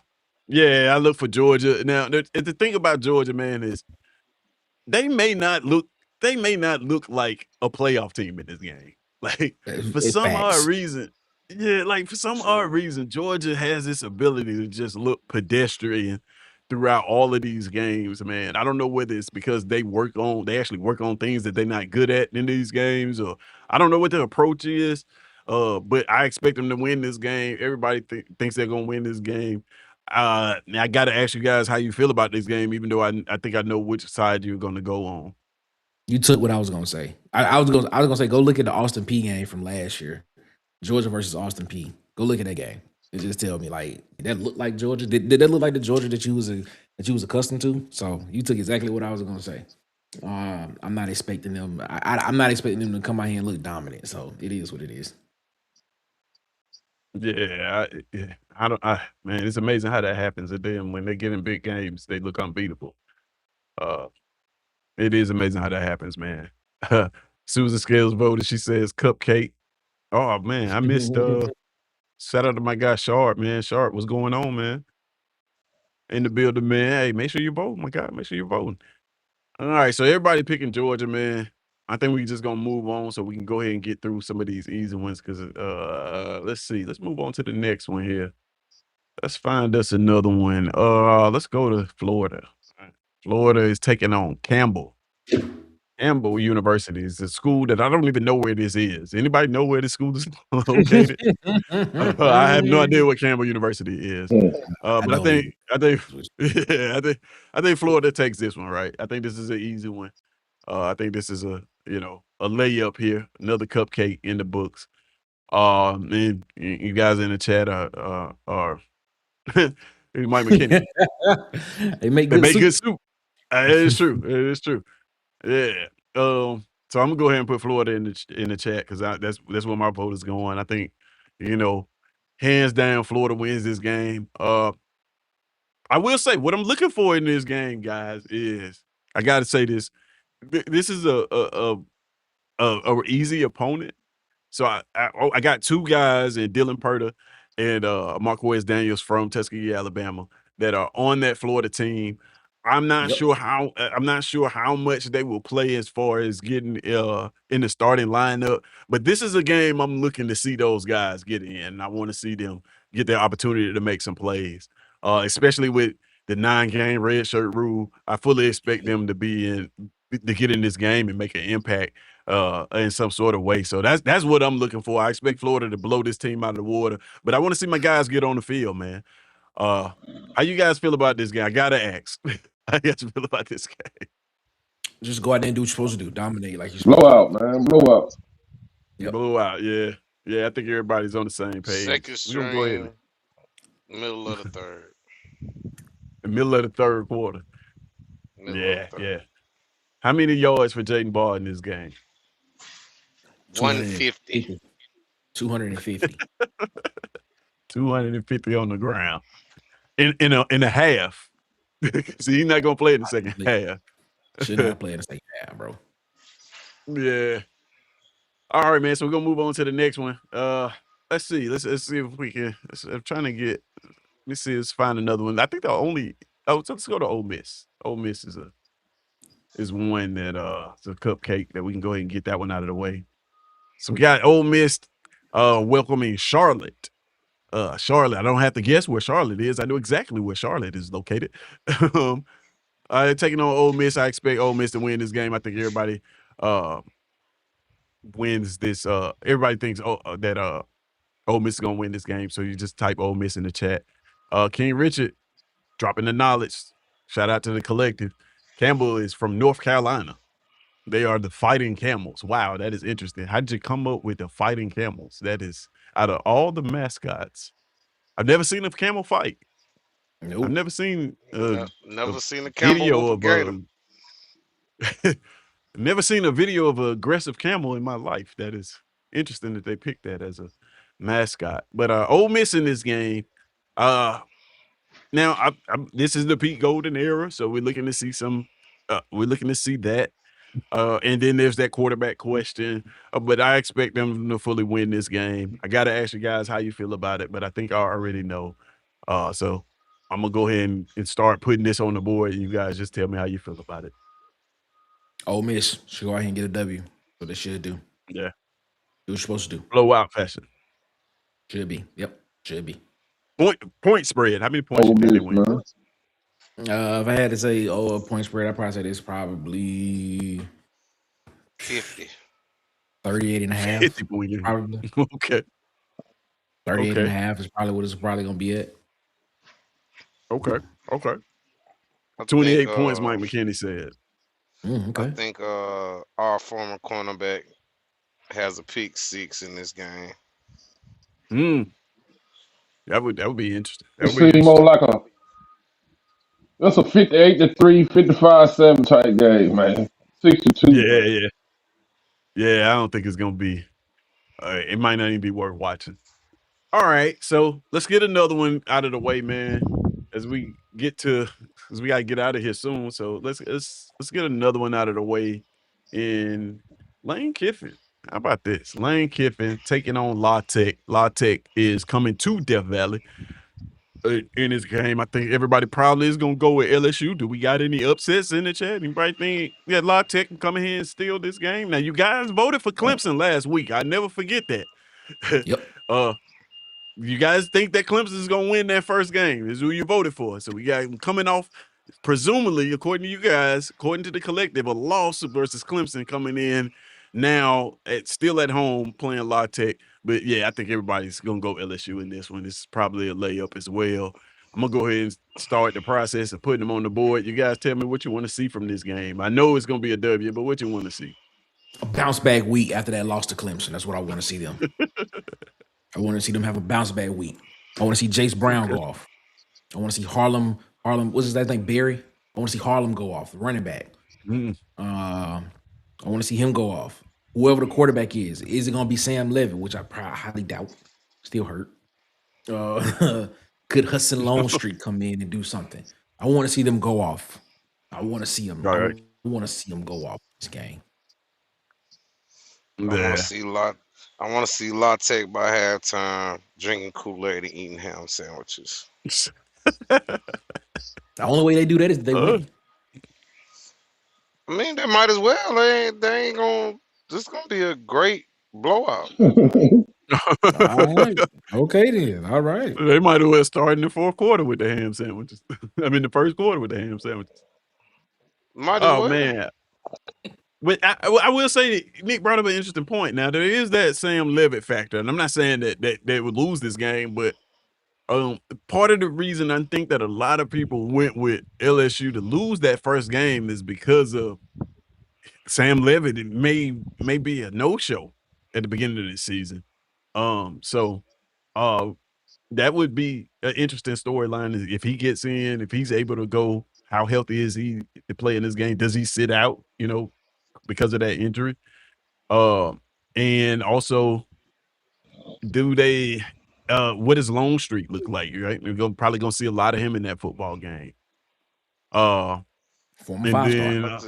[SPEAKER 1] yeah, I look for Georgia. Now, the thing about Georgia, man, is they may not look like a playoff team in this game. Like for
[SPEAKER 4] It's
[SPEAKER 1] some odd
[SPEAKER 4] facts.
[SPEAKER 1] reason, yeah, like for some odd
[SPEAKER 2] true.
[SPEAKER 1] reason, Georgia has this ability to just look pedestrian throughout all of these games, man. I don't know whether it's because they actually work on things that they're not good at in these games, or I don't know what their approach is. But I expect them to win this game. Everybody thinks they're gonna win this game. Now I gotta ask you guys how you feel about this game, even though I think I know which side you're gonna go on.
[SPEAKER 4] You took what I was gonna say. I was gonna say go look at the Austin P game from last year. Georgia versus Austin P. Go look at that game. And just tell me, like, did that look like Georgia? Did that look like the Georgia that you was accustomed to? So you took exactly what I was gonna say. I'm not expecting them. I'm not expecting them to come out here and look dominant. So it is what it is.
[SPEAKER 1] Yeah, I don't. Man, it's amazing how that happens. And then when they get in big games, they look unbeatable. Uh, it is amazing how that happens, man. Susan Scales voted. She says cupcake. Oh man, I missed. Shout out to my guy Sharp, man. Sharp, what's going on, man? In the building, man. Hey, make sure you vote, my guy. Make sure you're voting. All right, so everybody picking Georgia, man. I think we just gonna move on so we can go ahead and get through some of these easy ones because let's see. Let's move on to the next one here. Let's find us another one. Let's go to Florida. Florida is taking on Campbell. Campbell University is a school that I don't even know where this is. Anybody know where this school is located? I have no idea what Campbell University is.
[SPEAKER 3] Hmm.
[SPEAKER 4] I
[SPEAKER 1] But I
[SPEAKER 4] know
[SPEAKER 1] think
[SPEAKER 4] you.
[SPEAKER 1] yeah, I think Florida takes this one, right? I think this is an easy one. I think this is a a layup here, another cupcake in the books. And you guys in the chat are Mike McKinney.
[SPEAKER 4] They make
[SPEAKER 1] They
[SPEAKER 4] good
[SPEAKER 1] make
[SPEAKER 4] soup.
[SPEAKER 1] good soup. It is true. It is true. Yeah. So I'm gonna go ahead and put Florida in the chat because that's where my vote is going. I think, you know, hands down, Florida wins this game. I will say what I'm looking for in this game, guys, is I got to say this. This is a easy opponent. So I got two guys in Dylan Purta and Marquez Daniels from Tuskegee, Alabama, that are on that Florida team.
[SPEAKER 4] Yep.
[SPEAKER 1] I'm not sure how much they will play as far as getting in the starting lineup. But this is a game I'm looking to see those guys get in. And I want to see them get their opportunity to make some plays, especially with the 9-game red shirt rule. I fully expect them to get in this game and make an impact in some sort of way. So that's what I'm looking for. I expect Florida to blow this team out of the water, but I want to see my guys get on the field, man. How you guys feel about this game? I gotta ask. How you guys feel about this game?
[SPEAKER 4] Just go out there and do what you're supposed to do. Dominate like you're supposed
[SPEAKER 3] Blowout, man. Blowout.
[SPEAKER 4] to. Yep.
[SPEAKER 1] Blow out, yeah. Yeah, I think everybody's on the same page.
[SPEAKER 2] Second
[SPEAKER 1] We're gonna go ahead
[SPEAKER 2] string, middle of the third.
[SPEAKER 1] in the middle of the third quarter.
[SPEAKER 2] Middle of
[SPEAKER 1] Yeah,
[SPEAKER 2] the third.
[SPEAKER 1] yeah. How many yards for Jaden Ball in this game?
[SPEAKER 2] 150.
[SPEAKER 4] 250.
[SPEAKER 1] 250 on the ground. In a half. See, he's not gonna play in the second half.
[SPEAKER 4] Should not play in the second half, bro.
[SPEAKER 1] Yeah. All right, man. So we're gonna move on to the next one. Let's see. Let's see if we can. I'm trying to get. Let's see. Let's find another one. I think the only. Oh, so let's go to Ole Miss. Ole Miss is one that it's a cupcake that we can go ahead and get that one out of the way. So we got Ole Miss welcoming Charlotte. Charlotte. I don't have to guess where Charlotte is. I know exactly where Charlotte is located. Taking on Ole Miss, I expect Ole Miss to win this game. I think everybody wins this. Everybody thinks that Ole Miss is gonna win this game. So you just type Ole Miss in the chat. King Richard dropping the knowledge. Shout out to the collective. Campbell is from North Carolina. They are the Fighting Camels. Wow, that is interesting. How did you come up with the Fighting Camels? That is out of all the mascots. I've never seen a camel fight.
[SPEAKER 4] Nope.
[SPEAKER 1] I've never seen
[SPEAKER 2] Never seen a camel
[SPEAKER 1] video
[SPEAKER 2] whoop a gator.
[SPEAKER 1] never seen a video of an aggressive camel in my life. That is interesting that they picked that as a mascot. But Ole Miss in this game, now this is the Pete Golden era, so we're looking to see we're looking to see that. And then there's that quarterback question. But I expect them to fully win this game. I gotta ask you guys how you feel about it, but I think I already know. So I'm gonna go ahead and start putting this on the board. You guys just tell me how you feel about it.
[SPEAKER 4] Ole Miss should go out here and get a W. What they should do.
[SPEAKER 1] Yeah.
[SPEAKER 4] Do what you're supposed to do.
[SPEAKER 1] Blowout fashion.
[SPEAKER 4] Should be. Yep. Should be.
[SPEAKER 1] Point spread. How many points
[SPEAKER 3] Ole
[SPEAKER 1] you think they
[SPEAKER 3] Miss,
[SPEAKER 1] win?
[SPEAKER 3] man.
[SPEAKER 4] If I had to say, a point spread, I'd probably say this probably
[SPEAKER 2] 50.
[SPEAKER 4] 38 and a half.
[SPEAKER 1] 50 points.
[SPEAKER 4] Probably.
[SPEAKER 1] Okay.
[SPEAKER 4] 38 and a half is probably what it's probably going to be at.
[SPEAKER 1] Okay. Okay.
[SPEAKER 2] I
[SPEAKER 1] 28
[SPEAKER 2] think,
[SPEAKER 1] points, Mike McKinney said.
[SPEAKER 4] Okay.
[SPEAKER 2] I think our former cornerback has a pick 6 in this game.
[SPEAKER 1] That would be interesting.
[SPEAKER 3] It seems more like that's a 58-3, 55-7 type game, man. 62.
[SPEAKER 1] Yeah. Yeah, I don't think it's gonna be. It might not even be worth watching. All right, so let's get another one out of the way, man. As we gotta get out of here soon. So let's get another one out of the way. In Lane Kiffin. How about this? Lane Kiffin taking on La Tech. La Tech is coming to Death Valley in this game. I think everybody probably is gonna go with LSU. Do we got any upsets in the chat? Anybody think La Tech can come in here and steal this game? Now you guys voted for Clemson last week. I never forget that.
[SPEAKER 4] Yep.
[SPEAKER 1] you guys think that Clemson is going to win that first game. Is who you voted for. So we got them coming off, presumably, according to you guys, according to the collective, a loss versus Clemson coming in now still at home playing La Tech. But yeah, I think everybody's going to go LSU in this one. This is probably a layup as well. I'm going to go ahead and start the process of putting them on the board. You guys tell me what you want to see from this game. I know it's going to be a W, but what you want to see?
[SPEAKER 4] A bounce back week after that loss to Clemson. That's what I want to see them. I want to see them have a bounce back week. I want to see Jace Brown go off. I want to see Harlem, what's his name, Barry? I want to see Harlem go off, the running back. I want to see him go off. Whoever the quarterback is it going to be Sam Levitt, which I highly doubt, still hurt. Could Hudson Longstreet come in and do something? I want to see them go off. I want to see them.
[SPEAKER 1] Right.
[SPEAKER 4] I want to see them go off this game.
[SPEAKER 2] I want to see La Tech by halftime drinking Kool-Aid and eating ham sandwiches.
[SPEAKER 4] The only way they do that is they win.
[SPEAKER 2] I mean, they might as well. They ain't gonna. This is gonna be a great blowout.
[SPEAKER 4] All right. Okay then. All right.
[SPEAKER 1] They might as well start in the fourth quarter with the ham sandwiches. I mean, the first quarter with the ham sandwiches.
[SPEAKER 2] Might as well.
[SPEAKER 1] Man. But I will say, Nick brought up an interesting point. Now, there is that Sam Levitt factor, and I'm not saying that they would lose this game, but part of the reason I think that a lot of people went with LSU to lose that first game is because of Sam Levitt. It may be a no-show at the beginning of the season. So that would be an interesting storyline if he gets in, if he's able to go. How healthy is he to play in this game? Does he sit out? Because of that injury. And also, do they what does Longstreet look like, right? We're probably gonna see a lot of him in that football game.
[SPEAKER 4] Former
[SPEAKER 1] and
[SPEAKER 4] five-star.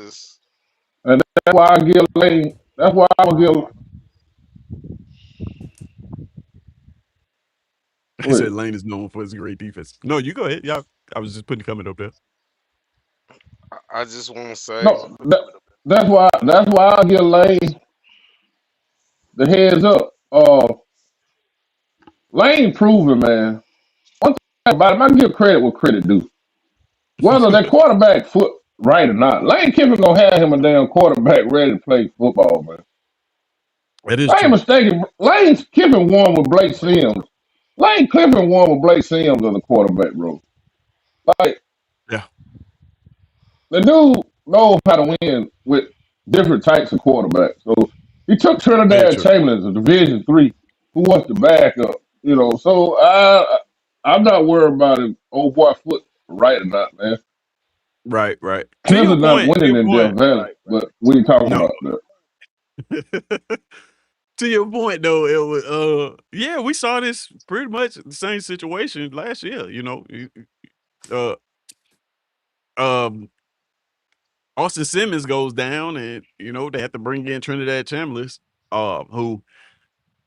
[SPEAKER 3] And that's why I give Lane. That's why I would give.
[SPEAKER 1] I said Lane is known for his great defense. No, you go ahead. Yeah, I was just putting the comment up there.
[SPEAKER 2] I just want to say
[SPEAKER 3] No, that's why I give Lane the heads up. Lane proven, man. One thing about him, I give credit where credit due. Whether that quarterback foot right or not, Lane Kiffin gonna have him a damn quarterback ready to play football, man.
[SPEAKER 1] It is
[SPEAKER 3] I ain't
[SPEAKER 1] true.
[SPEAKER 3] mistaken. Lane Kiffin won with Blake Sims. Lane Kiffin won with Blake Sims on the quarterback role. Like,
[SPEAKER 1] yeah,
[SPEAKER 3] the dude knows how to win with different types of quarterbacks. So he took Trinidad Chamberlain, a Division III, who was the backup. So I'm not worried about him. Old boy foot right or not, man.
[SPEAKER 1] Right.
[SPEAKER 3] Clemson not winning in Death Valley, but we ain't talking about that.
[SPEAKER 1] To your point, though, it was yeah, we saw this pretty much the same situation last year. Austin Simmons goes down, and they have to bring in Trinidad Chambliss, who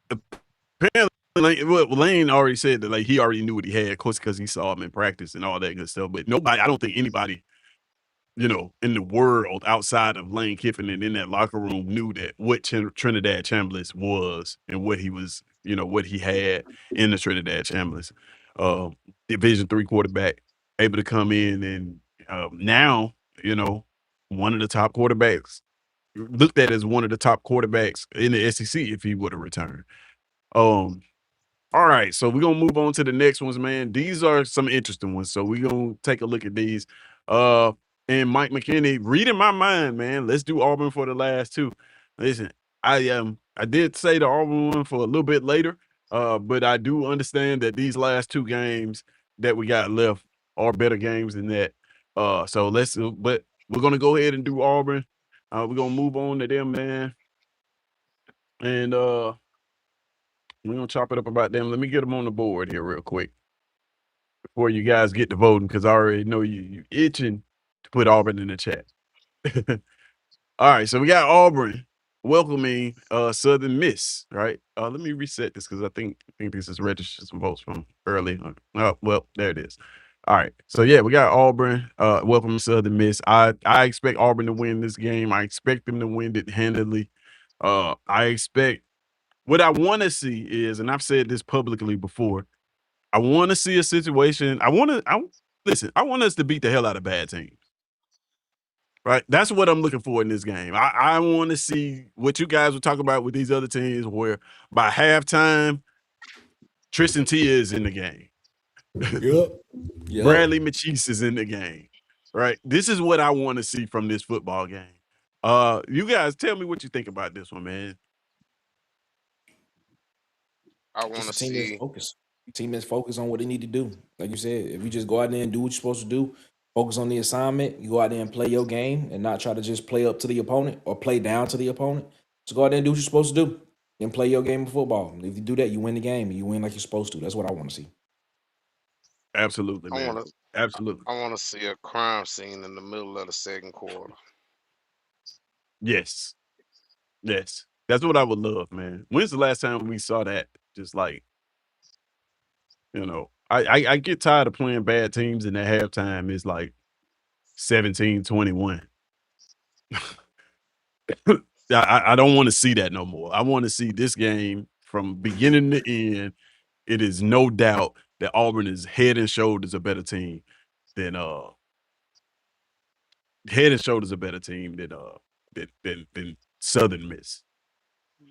[SPEAKER 1] apparently Lane already said that he already knew what he had, of course, because he saw him in practice and all that good stuff. But I don't think anybody in the world outside of Lane Kiffin and in that locker room knew that what Trinidad Chambliss was and what he was, what he had in the Trinidad Chambliss. Division III quarterback, able to come in and now, one of the top quarterbacks, looked at as one of the top quarterbacks in the SEC if he would have returned. All right, so we're gonna move on to the next ones, man. These are some interesting ones, so we're gonna take a look at these. And Mike McKinney, reading my mind, man. Let's do Auburn for the last two. Listen, I did say the Auburn one for a little bit later, but I do understand that these last two games that we got left are better games than that. But we're gonna go ahead and do Auburn. We're gonna move on to them, man. And we're gonna chop it up about them. Let me get them on the board here real quick before you guys get to voting, because I already know you itching to put Auburn in the chat. All right, so we got Auburn welcoming Southern Miss, right? Let me reset this because I think this is registered some votes from early. Oh, well, there it is. All right, so yeah, we got Auburn welcoming Southern Miss. I expect Auburn to win this game. I expect them to win it handily. I expect what I want to see is, and I've said this publicly before, I want to see a situation. Listen. I want us to beat the hell out of bad teams. Right. That's what I'm looking for in this game. I want to see what you guys were talking about with these other teams, where by halftime, Tristan Tia is in the game.
[SPEAKER 4] Yep.
[SPEAKER 1] Bradley Machis is in the game. Right. This is what I want to see from this football game. You guys tell me what you think about this one, man.
[SPEAKER 2] I want
[SPEAKER 4] Just
[SPEAKER 2] to
[SPEAKER 4] a team that's
[SPEAKER 2] see.
[SPEAKER 4] focused. Team that's focused on what they need to do. Like you said, if you just go out there and do what you're supposed to do, focus on the assignment, you go out there and play your game and not try to just play up to the opponent or play down to the opponent. Just go out there and do what you're supposed to do and play your game of football. If you do that, you win the game and you win like you're supposed to. That's what I want to see.
[SPEAKER 1] Absolutely,
[SPEAKER 2] I
[SPEAKER 1] man.
[SPEAKER 2] want to.
[SPEAKER 1] Absolutely.
[SPEAKER 2] I want to see a crime scene in the middle of the second quarter.
[SPEAKER 1] Yes. Yes. That's what I would love, man. When's the last time we saw that? Just like, I get tired of playing bad teams and at halftime it's like 17-21. I don't want to see that no more. I want to see this game from beginning to end. It is no doubt that Auburn is head and shoulders a better team than than Southern Miss.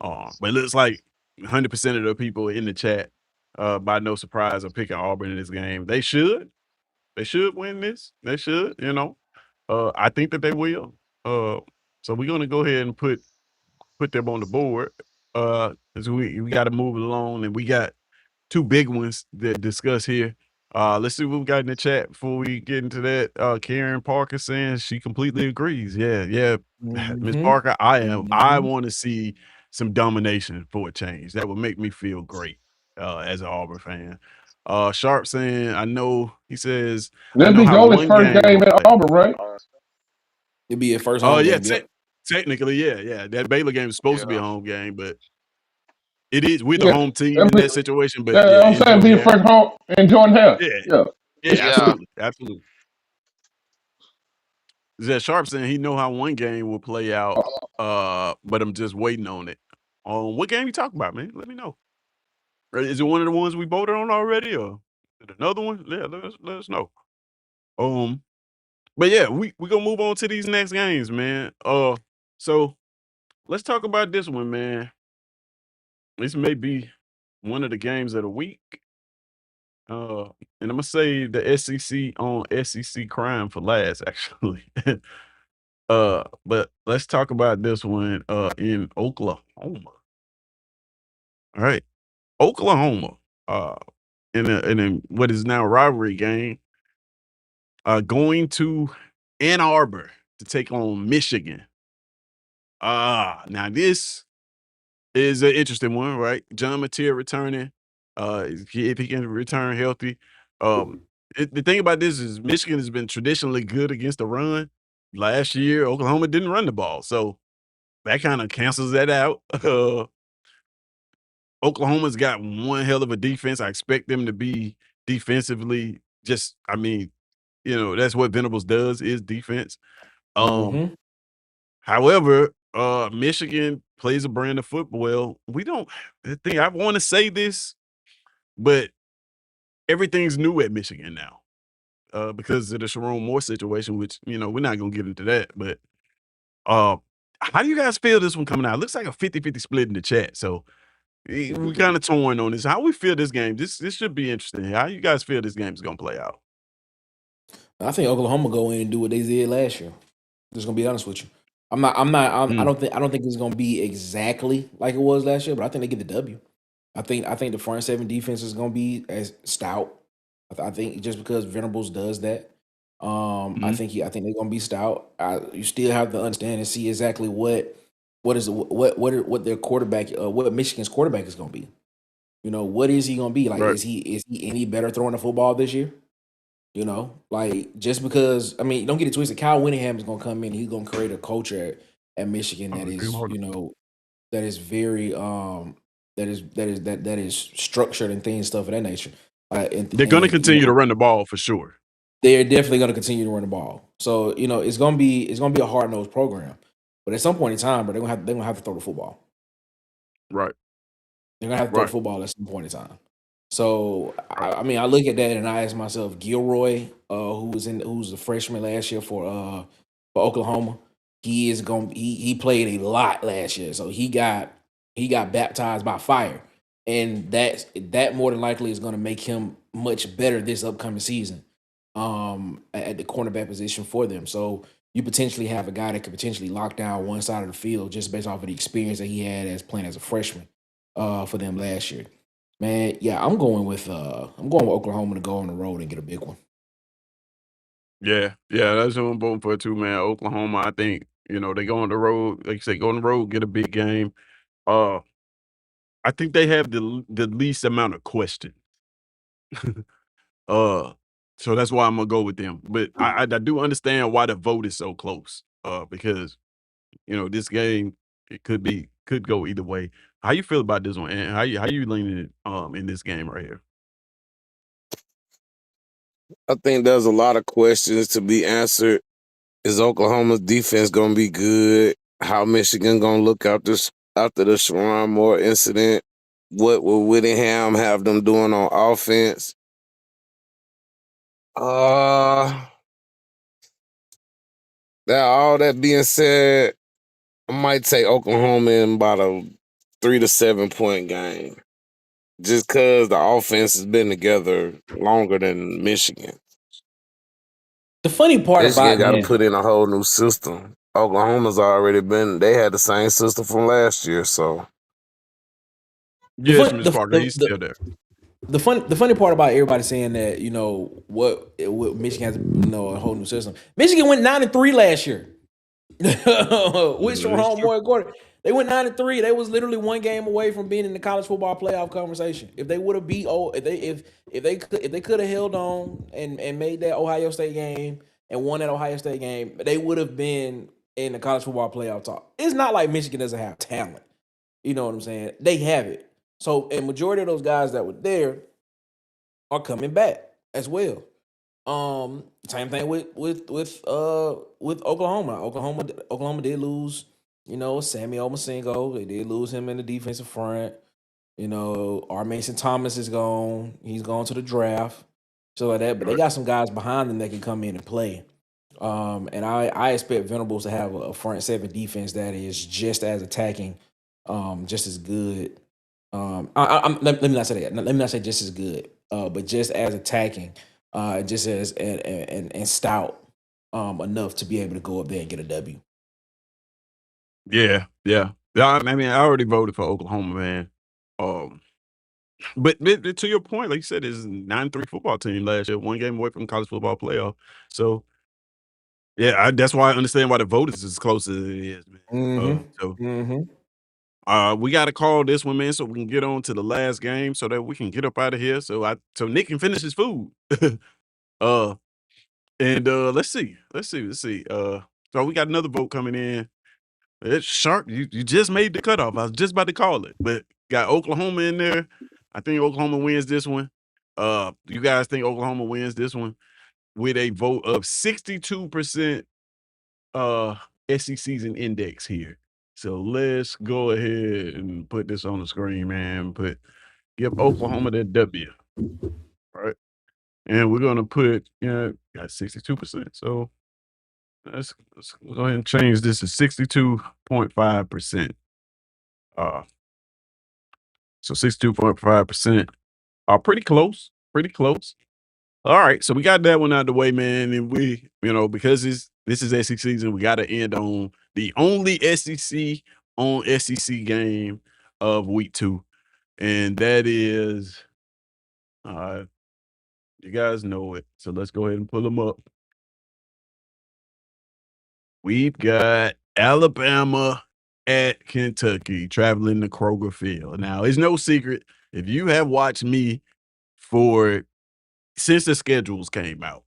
[SPEAKER 1] But it looks like 100% of the people in the chat, by no surprise, are picking Auburn in this game. They should. They should win this. They should, I think that they will. So we're gonna go ahead and put them on the board. As we got to move it along, and we got two big ones that discuss here. Let's see what we got in the chat before we get into that. Karen Parker saying she completely agrees. Yeah. Miss Parker, I want to see some domination for a change. That would make me feel great as an Auburn fan. Sharp saying, he says, I
[SPEAKER 3] That'd
[SPEAKER 1] know
[SPEAKER 3] be
[SPEAKER 1] how
[SPEAKER 3] Goldie's
[SPEAKER 1] one
[SPEAKER 3] first
[SPEAKER 1] game
[SPEAKER 3] game
[SPEAKER 1] will
[SPEAKER 3] at
[SPEAKER 1] play.
[SPEAKER 3] Auburn, right?
[SPEAKER 4] It'd be a first
[SPEAKER 1] Oh,
[SPEAKER 4] home
[SPEAKER 1] yeah,
[SPEAKER 4] game. Yep.
[SPEAKER 1] technically, yeah. That Baylor game is supposed to be a
[SPEAKER 2] Yeah.
[SPEAKER 1] home game, but it is with the
[SPEAKER 3] Yeah,
[SPEAKER 1] home team
[SPEAKER 3] that'd
[SPEAKER 1] in
[SPEAKER 3] be,
[SPEAKER 1] that situation. But
[SPEAKER 3] yeah,
[SPEAKER 1] yeah,
[SPEAKER 3] I'm
[SPEAKER 1] in
[SPEAKER 3] saying be
[SPEAKER 1] Jordan
[SPEAKER 3] the
[SPEAKER 1] Hare.
[SPEAKER 3] first home in Jordan Hare.
[SPEAKER 1] Yeah.
[SPEAKER 3] Yeah.
[SPEAKER 2] Yeah.
[SPEAKER 1] Absolutely. Zed Sharp saying he know how one game will play out, but I'm just waiting on it. What game you talking about, man? Let me know. Is it one of the ones we voted on already, or is it another one? Yeah, let us know. But yeah, we gonna move on to these next games, man. So let's talk about this one, man. This may be one of the games of the week. And I'm gonna say the SEC on SEC crime for last, actually. But let's talk about this one in Oklahoma. All right. Oklahoma. In what is now a rivalry game, going to Ann Arbor to take on Michigan. Now this is an interesting one, right? John Mateer returning. If he can return healthy. The thing about this is Michigan has been traditionally good against the run. Last year, Oklahoma didn't run the ball, so that kind of cancels that out. Oklahoma's got one hell of a defense. I expect them to be defensively that's what Venables does, is defense. However, Michigan plays a brand of football. I want to say this, but everything's new at Michigan now. Because of the Sharon Moore situation, which, we're not going to get into that. But how do you guys feel this one coming out? It looks like a 50-50 split in the chat. So we're kind of torn on this. How we feel this game? This should be interesting. How you guys feel this game is going to play out?
[SPEAKER 4] I think Oklahoma go in and do what they did last year. Just gonna be honest with you. I don't think it's gonna be exactly like it was last year, but I think they get the W. I think the front seven defense is gonna be as stout. I think just because Venables does that, I think they're gonna be stout. You still have to understand and see exactly what their quarterback, what Michigan's quarterback is gonna be. What is he gonna be like?
[SPEAKER 1] Right.
[SPEAKER 4] Is he any better throwing the football this year? Just because, don't get it twisted. Kyle Whittingham is going to come in. He's going to create a culture at Michigan that is very that is structured and things, stuff of that nature.
[SPEAKER 1] They're going to continue to run the ball for sure.
[SPEAKER 4] They're definitely going to continue to run the ball. So it's going to be a hard nosed program. But at some point in time, they're going to have to throw the football.
[SPEAKER 1] Right.
[SPEAKER 4] They're gonna have to throw the
[SPEAKER 1] Right.
[SPEAKER 4] football at some point in time. So
[SPEAKER 1] Right.
[SPEAKER 4] I mean, I look at that and I ask myself, Gilroy, who's a freshman last year for Oklahoma, he played a lot last year, so he got baptized by fire, and that more than likely is going to make him much better this upcoming season, at the cornerback position for them. So you potentially have a guy that could potentially lock down one side of the field just based off of the experience that he had as playing as a freshman, for them last year. Man, yeah, I'm going with Oklahoma to go on the road and get a big one.
[SPEAKER 1] Yeah. Yeah. That's who I'm voting for too, man. Oklahoma, I think, they go on the road, like you say, go on the road, get a big game. Uh, I think they have the least amount of question. Uh, so that's why I'm gonna go with them. But I do understand why the vote is so close. Because this game could go either way. How you feel about this one? And how you leaning in this game right here?
[SPEAKER 2] I think there's a lot of questions to be answered. Is Oklahoma's defense gonna be good? How Michigan gonna look after the Sharon Moore incident? What will Whittingham have them doing on offense? Uh that all that being said, I might take Oklahoma in about a 3 to 7 point game. Just cause the offense has been together longer than Michigan.
[SPEAKER 4] The funny part
[SPEAKER 2] Michigan
[SPEAKER 4] about
[SPEAKER 2] got to
[SPEAKER 4] man,
[SPEAKER 2] put in a whole new system. Oklahoma's already been. They had the same system from last year, so
[SPEAKER 4] the
[SPEAKER 1] Yes,
[SPEAKER 4] fun
[SPEAKER 1] Miss Parker, he's still there.
[SPEAKER 4] the funny part about everybody saying that, what Michigan has, a whole new system. Michigan went 9-3 last year. With
[SPEAKER 1] It's
[SPEAKER 4] Sharon
[SPEAKER 1] true.
[SPEAKER 4] Moore quarter. They went 9-3. They was literally one game away from being in the college football playoff conversation. If they would have beat if they could have held on and made that Ohio State game and won that Ohio State game, they would have been in the college football playoff talk. It's not like Michigan doesn't have talent. You know what I'm saying? They have it. So, and majority of those guys that were there are coming back as well. Same thing with Oklahoma. Oklahoma did lose, Sammy Omosingo. They did lose him in the defensive front. R. Mason Thomas is gone. He's gone to the draft. So like that, but they
[SPEAKER 1] Right.
[SPEAKER 4] got some guys behind them that can come in and play. And I expect Venables to have a front seven defense that is just as attacking, just as good. Let me not say that. Let me not say just as good, but just as attacking, just as and stout, enough to be able to go up there and get a W.
[SPEAKER 1] Yeah, yeah. Yeah, I mean, I already voted for Oklahoma, man. Um, but to your point, like you said, it's a 9-3 football team last year, one game away from college football playoff. So yeah, that's why I understand why the vote is as close as it is, man.
[SPEAKER 4] Mm-hmm.
[SPEAKER 1] So
[SPEAKER 4] Mm-hmm.
[SPEAKER 1] we got to call this one, man, so we can get on to the last game, so that we can get up out of here. So Nick can finish his food. uh, and let's see. So we got another vote coming in. It's sharp. You just made the cutoff. I was just about to call it, but got Oklahoma in there. I think Oklahoma wins this one. You guys think Oklahoma wins this one with a vote of 62%, uh SECZN index here. So let's go ahead and put this on the screen, man. Give Oklahoma that W, right? And we're gonna put, got 62%. So let's go ahead and change this to 62.5%. Uh so 62.5%. Pretty close. Pretty close. All right, so we got that one out of the way, man, and because this is SEC season, we got to end on the only SEC on SEC game of week 2, and that is, uh, you guys know it. So let's go ahead and pull them up. We've got Alabama at Kentucky traveling to Kroger Field. Now, it's no secret if you have watched me for since the schedules came out.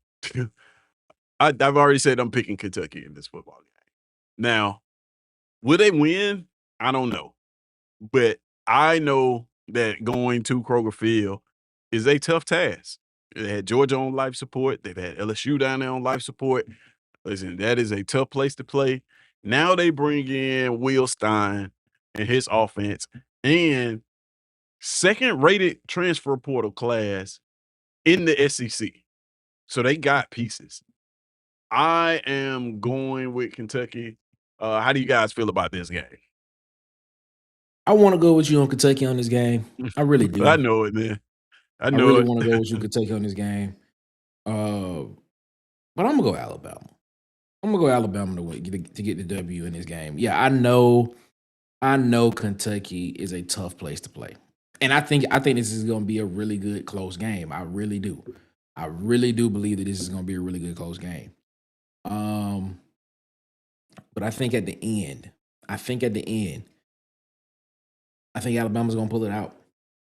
[SPEAKER 1] I've already said I'm picking Kentucky in this football game. Now, will they win? I don't know. But I know that going to Kroger Field is a tough task. They had Georgia on life support. They've had LSU down there on life support. Listen, that is a tough place to play. Now they bring in Will Stein and his offense, and second-rated transfer portal class in the SEC. So they got pieces. I am going with Kentucky. How do you guys feel about this game?
[SPEAKER 4] I want to go with you on Kentucky on this game. I really do.
[SPEAKER 1] I know it, man. I
[SPEAKER 4] I
[SPEAKER 1] know
[SPEAKER 4] really
[SPEAKER 1] it.
[SPEAKER 4] want to go with you Kentucky on this game. But I'm gonna go Alabama. I'm gonna go Alabama to get the W in this game. Yeah, I know Kentucky is a tough place to play. And I think this is gonna be a really good close game. I really do. I really do believe that this is gonna be a really good close game. But I think at the end, I think Alabama's gonna pull it out.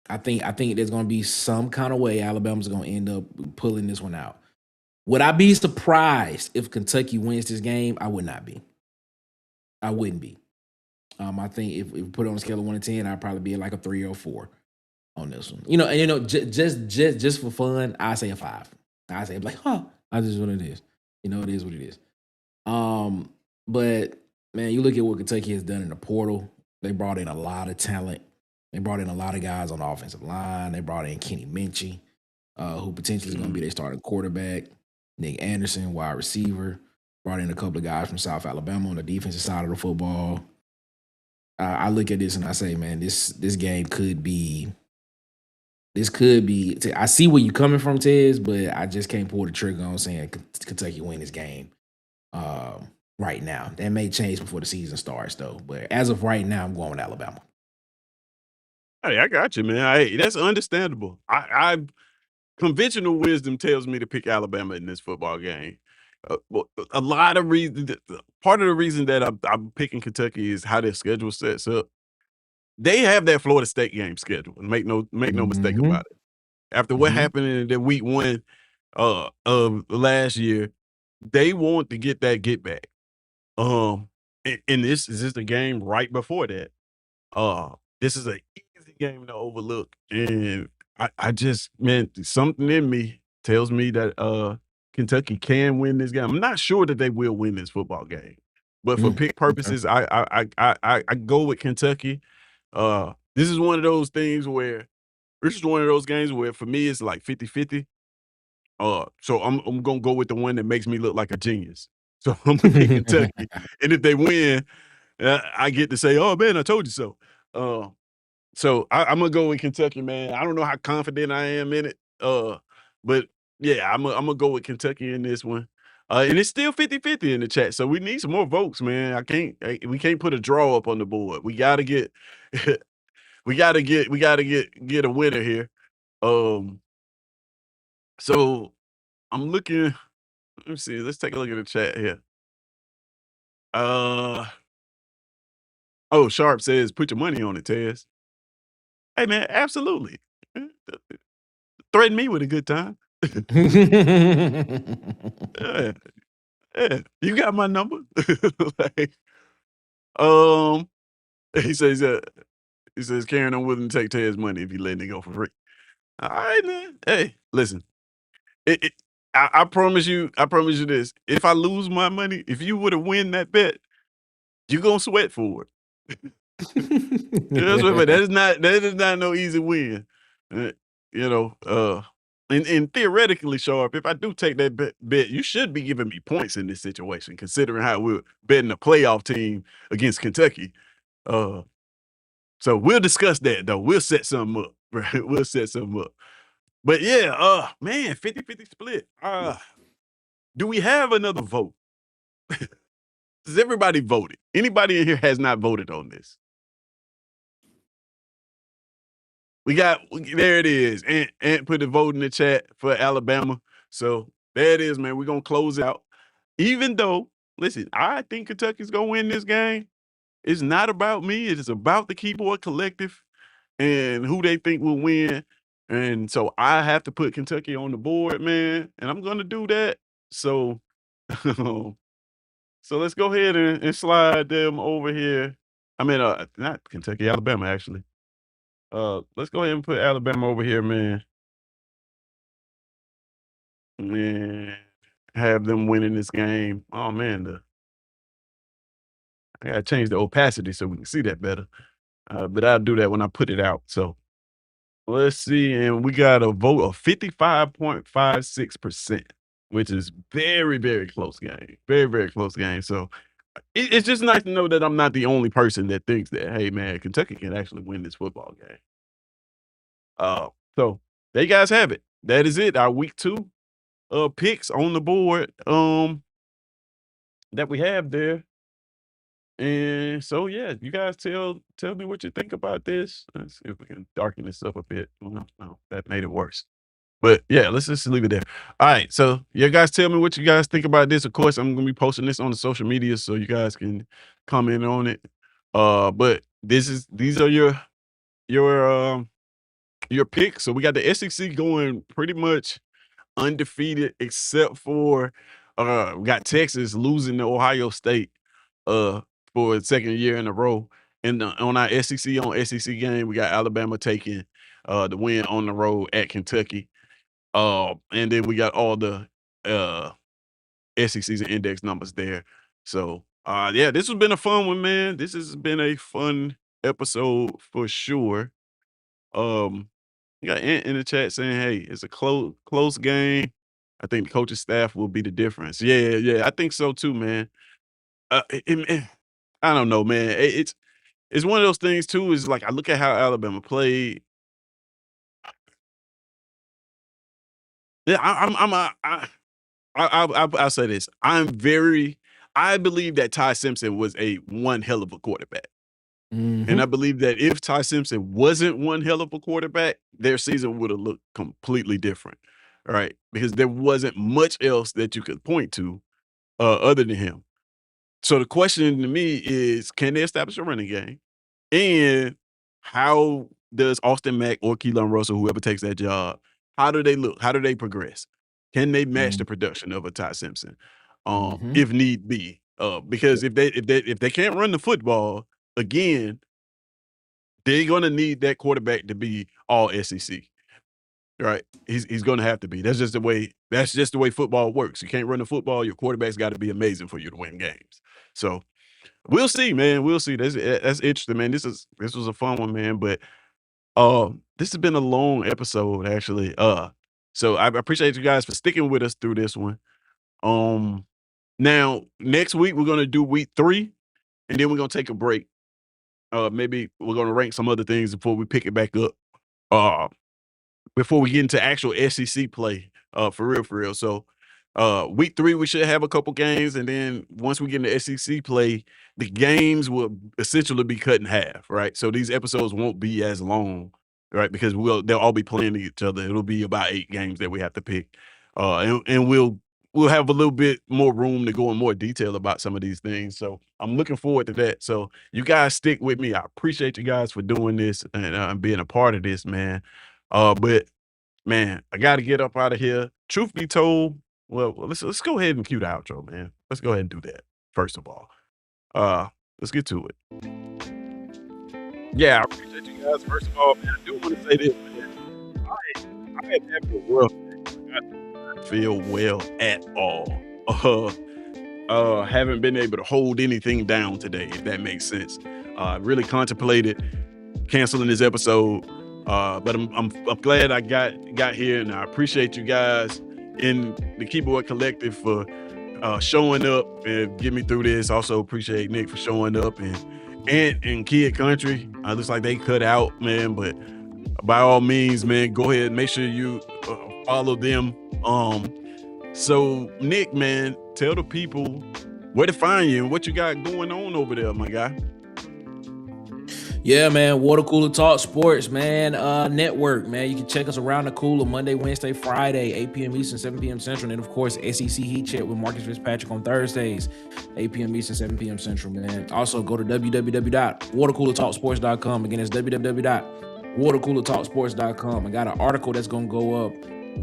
[SPEAKER 4] I think there's gonna be some kind of way Alabama's gonna end up pulling this one out. Would I be surprised if Kentucky wins this game? I would not be. I wouldn't be. I think if we put it on a scale of 1 to 10, I'd probably be like a 3 or 4 on this one. Just for fun, I say a 5. I say like, that's just what it is. It is what it is. But man, you look at what Kentucky has done in the portal. They brought in a lot of talent. They brought in a lot of guys on the offensive line. They brought in Kenny Minchie, who potentially is going to be their starting quarterback. Nick Anderson, wide receiver. Brought in a couple of guys from South Alabama on the defensive side of the football. I look at this and I say, man, this game could be. This could be. I see where you're coming from, Tez, but I just can't pull the trigger on saying Kentucky win this game right now. That may change before the season starts, though. But as of right now, I'm going with Alabama.
[SPEAKER 1] Hey, I got you, man. That's understandable. I conventional wisdom tells me to pick Alabama in this football game. A lot of reasons. Part of the reason that I'm picking Kentucky is how their schedule sets up. They have that Florida State game scheduled. Make no mistake about it. After what happened in the week 1 of last year, they want to get that get back. And this is just a game right before that. This is an easy game to overlook, and I just, man, something in me tells me that Kentucky can win this game. I'm not sure that they will win this football game, but for pick purposes, I go with Kentucky. This is one of those games where for me it's like 50-50. So I'm gonna go with the one that makes me look like a genius. So I'm gonna pick Kentucky, and if they win, I get to say, "Oh man, I told you so." So I'm gonna go with Kentucky, man. I don't know how confident I am in it, but yeah, I'm gonna go with Kentucky in this one. And it's still 50-50 in the chat, so we need some more votes, man. We can't put a draw up on the board. We gotta get, we gotta get a winner here. So I'm looking. Let me see. Let's take a look at the chat here. Sharp says, "Put your money on it, Tez." Hey, man, absolutely. Threaten me with a good time. Yeah, yeah. You got my number. Like, he says, Karen, I'm willing to take Ted's money if you letting it go for free. All right, man. Hey, listen. I promise you this. If I lose my money, if you would have win that bet, you gonna sweat for it. That is not no easy win. And theoretically, Sharp, if I do take that bet, you should be giving me points in this situation, considering how we're betting a playoff team against Kentucky. So we'll discuss that though. We'll set something up. Right? We'll set something up. But yeah, man, 50-50 split. Do we have another vote? Has everybody voted? Anybody in here has not voted on this? There it is. Ant put the vote in the chat for Alabama. So there it is, man. We're gonna close out. Even though, listen, I think Kentucky's gonna win this game. It's not about me. It is about the Keyboard Collective and who they think will win. And so I have to put Kentucky on the board, man. And I'm gonna do that. So so let's go ahead and slide them over here. I mean, not Kentucky, Alabama, actually. Let's go ahead and put Alabama over here, man. Man, have them winning this game. Oh man, I gotta change the opacity so we can see that better. But I'll do that when I put it out. So Let's see, and we got a vote of 55.56%, which is very, very close game. Very, very close game. So it's just nice to know that I'm not the only person that thinks that, hey man, Kentucky can actually win this football game. So there you guys have it. That is it. Our week 2 picks on the board that we have there. And so yeah, you guys tell me what you think about this. Let's see if we can darken this up a bit. Well, no, that made it worse. But yeah, let's just leave it there. All right. So you guys tell me what you guys think about this. Of course, I'm gonna be posting this on the social media so you guys can comment on it. But these are your your picks. So we got the SEC going pretty much undefeated except for we got Texas losing to Ohio State for the second year in a row. And on our SEC on SEC game, we got Alabama taking the win on the road at Kentucky. And then we got all the SEC's index numbers there. So yeah, this has been a fun one, man. This has been a fun episode for sure. You got Ant in the chat saying, "Hey, it's a close game. I think the coaching staff will be the difference." Yeah, I think so too, man. I don't know, man. It's one of those things too. Is like I look at how Alabama played. Yeah, I'll say this. I believe that Ty Simpson was a one hell of a quarterback. And I believe that if Ty Simpson wasn't one hell of a quarterback, their season would have looked completely different. Right? Because there wasn't much else that you could point to other than him. So the question to me is, can they establish a running game? And how does Austin Mack or Keelan Russell, whoever takes that job, how do they look? How do they progress? Can they match the production of a Ty Simpson, if need be? Because if they can't run the football again, they're gonna need that quarterback to be all SEC, right? He's gonna have to be. That's just the way football works. You can't run the football. Your quarterback's got to be amazing for you to win games. So we'll see, man. We'll see. That's interesting, man. This was a fun one, man. But this has been a long episode, actually. So I appreciate you guys for sticking with us through this one. Now next week we're gonna do week 3, and then we're gonna take a break. Maybe we're gonna rank some other things before we pick it back up. Before we get into actual SEC play, for real. So, week 3, we should have a couple games, and then once we get into SEC play, the games will essentially be cut in half, right? So these episodes won't be as long, right? Because they'll all be playing each other. It'll be about 8 games that we have to pick, and we'll have a little bit more room to go in more detail about some of these things. So I'm looking forward to that. So you guys stick with me. I appreciate you guys for doing this and being a part of this, man. But man, I got to get up out of here. Truth be told, well, let's go ahead and cue the outro, man. Let's go ahead and do that first of all. Let's get to it. Yeah, I appreciate you guys. First of all, man, I do want to say this, man. I had to have a world. I do not feel well at all. Haven't been able to hold anything down today, if that makes sense. Really contemplated canceling this episode. But I'm glad I got here, and I appreciate you guys in the Keyboard Collective for showing up and getting me through this. Also appreciate Nick for showing up, and Ant and Kid Country. Looks like they cut out, man. But by all means, man, go ahead and make sure you follow them. So Nick, man, tell the people where to find you and what you got going on over there, my guy.
[SPEAKER 4] Yeah, man. Water Cooler Talk Sports, man. Network, man. You can check us around the cooler Monday, Wednesday, Friday, 8 p.m. Eastern, 7 p.m. Central. And, of course, SEC Heat Check with Marcus Fitzpatrick on Thursdays, 8 p.m. Eastern, 7 p.m. Central, man. Also, go to www.watercoolertalksports.com. Again, it's www.watercoolertalksports.com. I got an article that's going to go up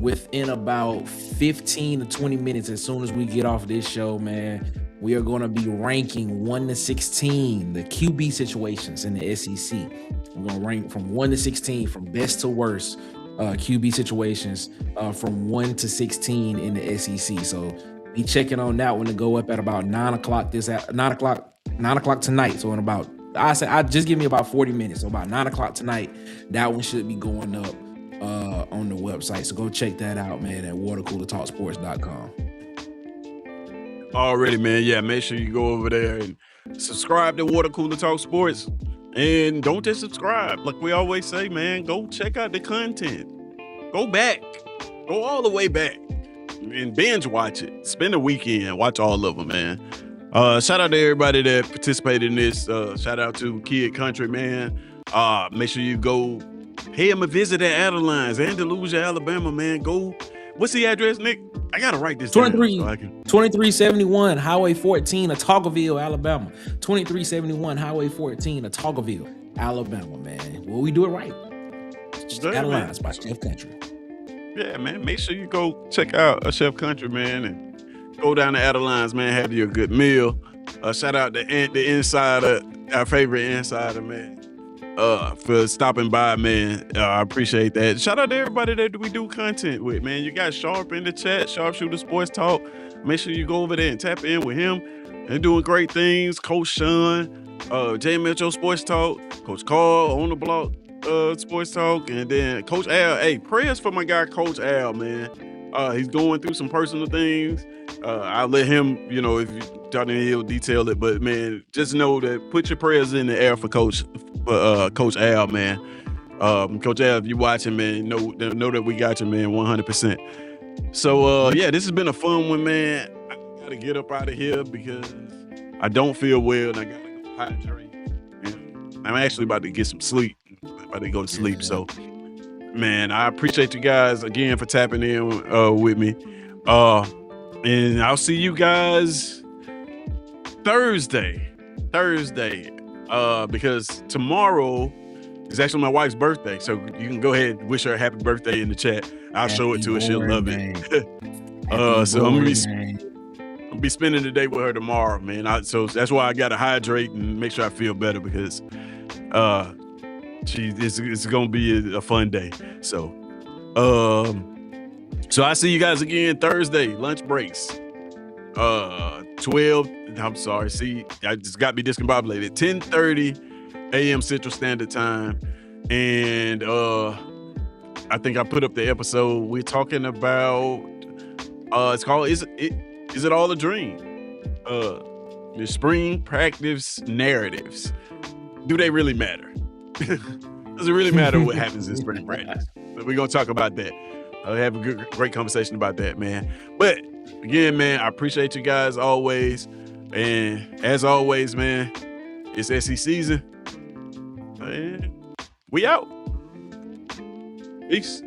[SPEAKER 4] within about 15 to 20 minutes as soon as we get off this show, man. We are going to be ranking 1 to 16, the QB situations in the SEC. We're going to rank from 1 to 16, from best to worst QB situations from 1 to 16 in the SEC. So be checking on that one to go up at about 9 o'clock tonight. So in about I just give me about 40 minutes. So about 9 o'clock tonight, that one should be going up on the website. So go check that out, man, at watercoolertalksports.com.
[SPEAKER 1] Already, man. Yeah, make sure you go over there and subscribe to Water Cooler Talk Sports. And don't just subscribe. Like we always say, man, go check out the content. Go back. Go all the way back. And binge watch it. Spend a weekend. Watch all of them, man. Shout out to everybody that participated in this. Shout out to Kid Country, man. Make sure you go pay him a visit at Adelines, Andalusia, Alabama, man. Go. What's the address, Nick? I gotta write this down.
[SPEAKER 4] 2371 Highway 14, Otagoville, Alabama. 2371 Highway 14, Otagoville, Alabama, man. Well, we do it right. Just Adelines by Chef Country.
[SPEAKER 1] Yeah, man. Make sure you go check out Chef Country, man, and go down to Adelines, man. Have you a good meal. Shout out to the insider, our favorite insider, man. For stopping by, man. I appreciate that. Shout out to everybody that we do content with, man. You got Sharp in the chat, Sharpshooter Sports Talk. Make sure you go over there and tap in with him. They're doing great things. Coach Sean, J Metro Sports Talk, Coach Carl on the block Sports Talk, and then Coach Al. Hey, prayers for my guy Coach Al, man. He's going through some personal things. I'll let him, if you talk to him, he'll detail it. But man, just know that put your prayers in the air for Coach Al, man. Coach Al, if you watching, man, know that we got you, man, 100%. So yeah, this has been a fun one, man. I gotta get up out of here because I don't feel well and I gotta go hydrate. And I'm actually about to get some sleep. About to go to sleep. So man, I appreciate you guys again for tapping in with me. And I'll see you guys Thursday. Because tomorrow is actually my wife's birthday. So you can go ahead and wish her a happy birthday in the chat. I'll show it to her. She'll love it. So I'm gonna be spending the day with her tomorrow, man. So that's why I gotta hydrate and make sure I feel better because it's gonna be a fun day. So I see you guys again Thursday, lunch breaks. 12, I'm sorry, see, I just got me discombobulated. 10:30 a.m. Central Standard Time. And I think I put up the episode. We're talking about it's called Is It All a Dream? The spring practice narratives. Do they really matter? Does it really matter what happens in spring practice? But we're gonna talk about that. I'll have a great conversation about that, man. But again, man, I appreciate you guys always. And as always, man, it's SECZN. And we out. Peace.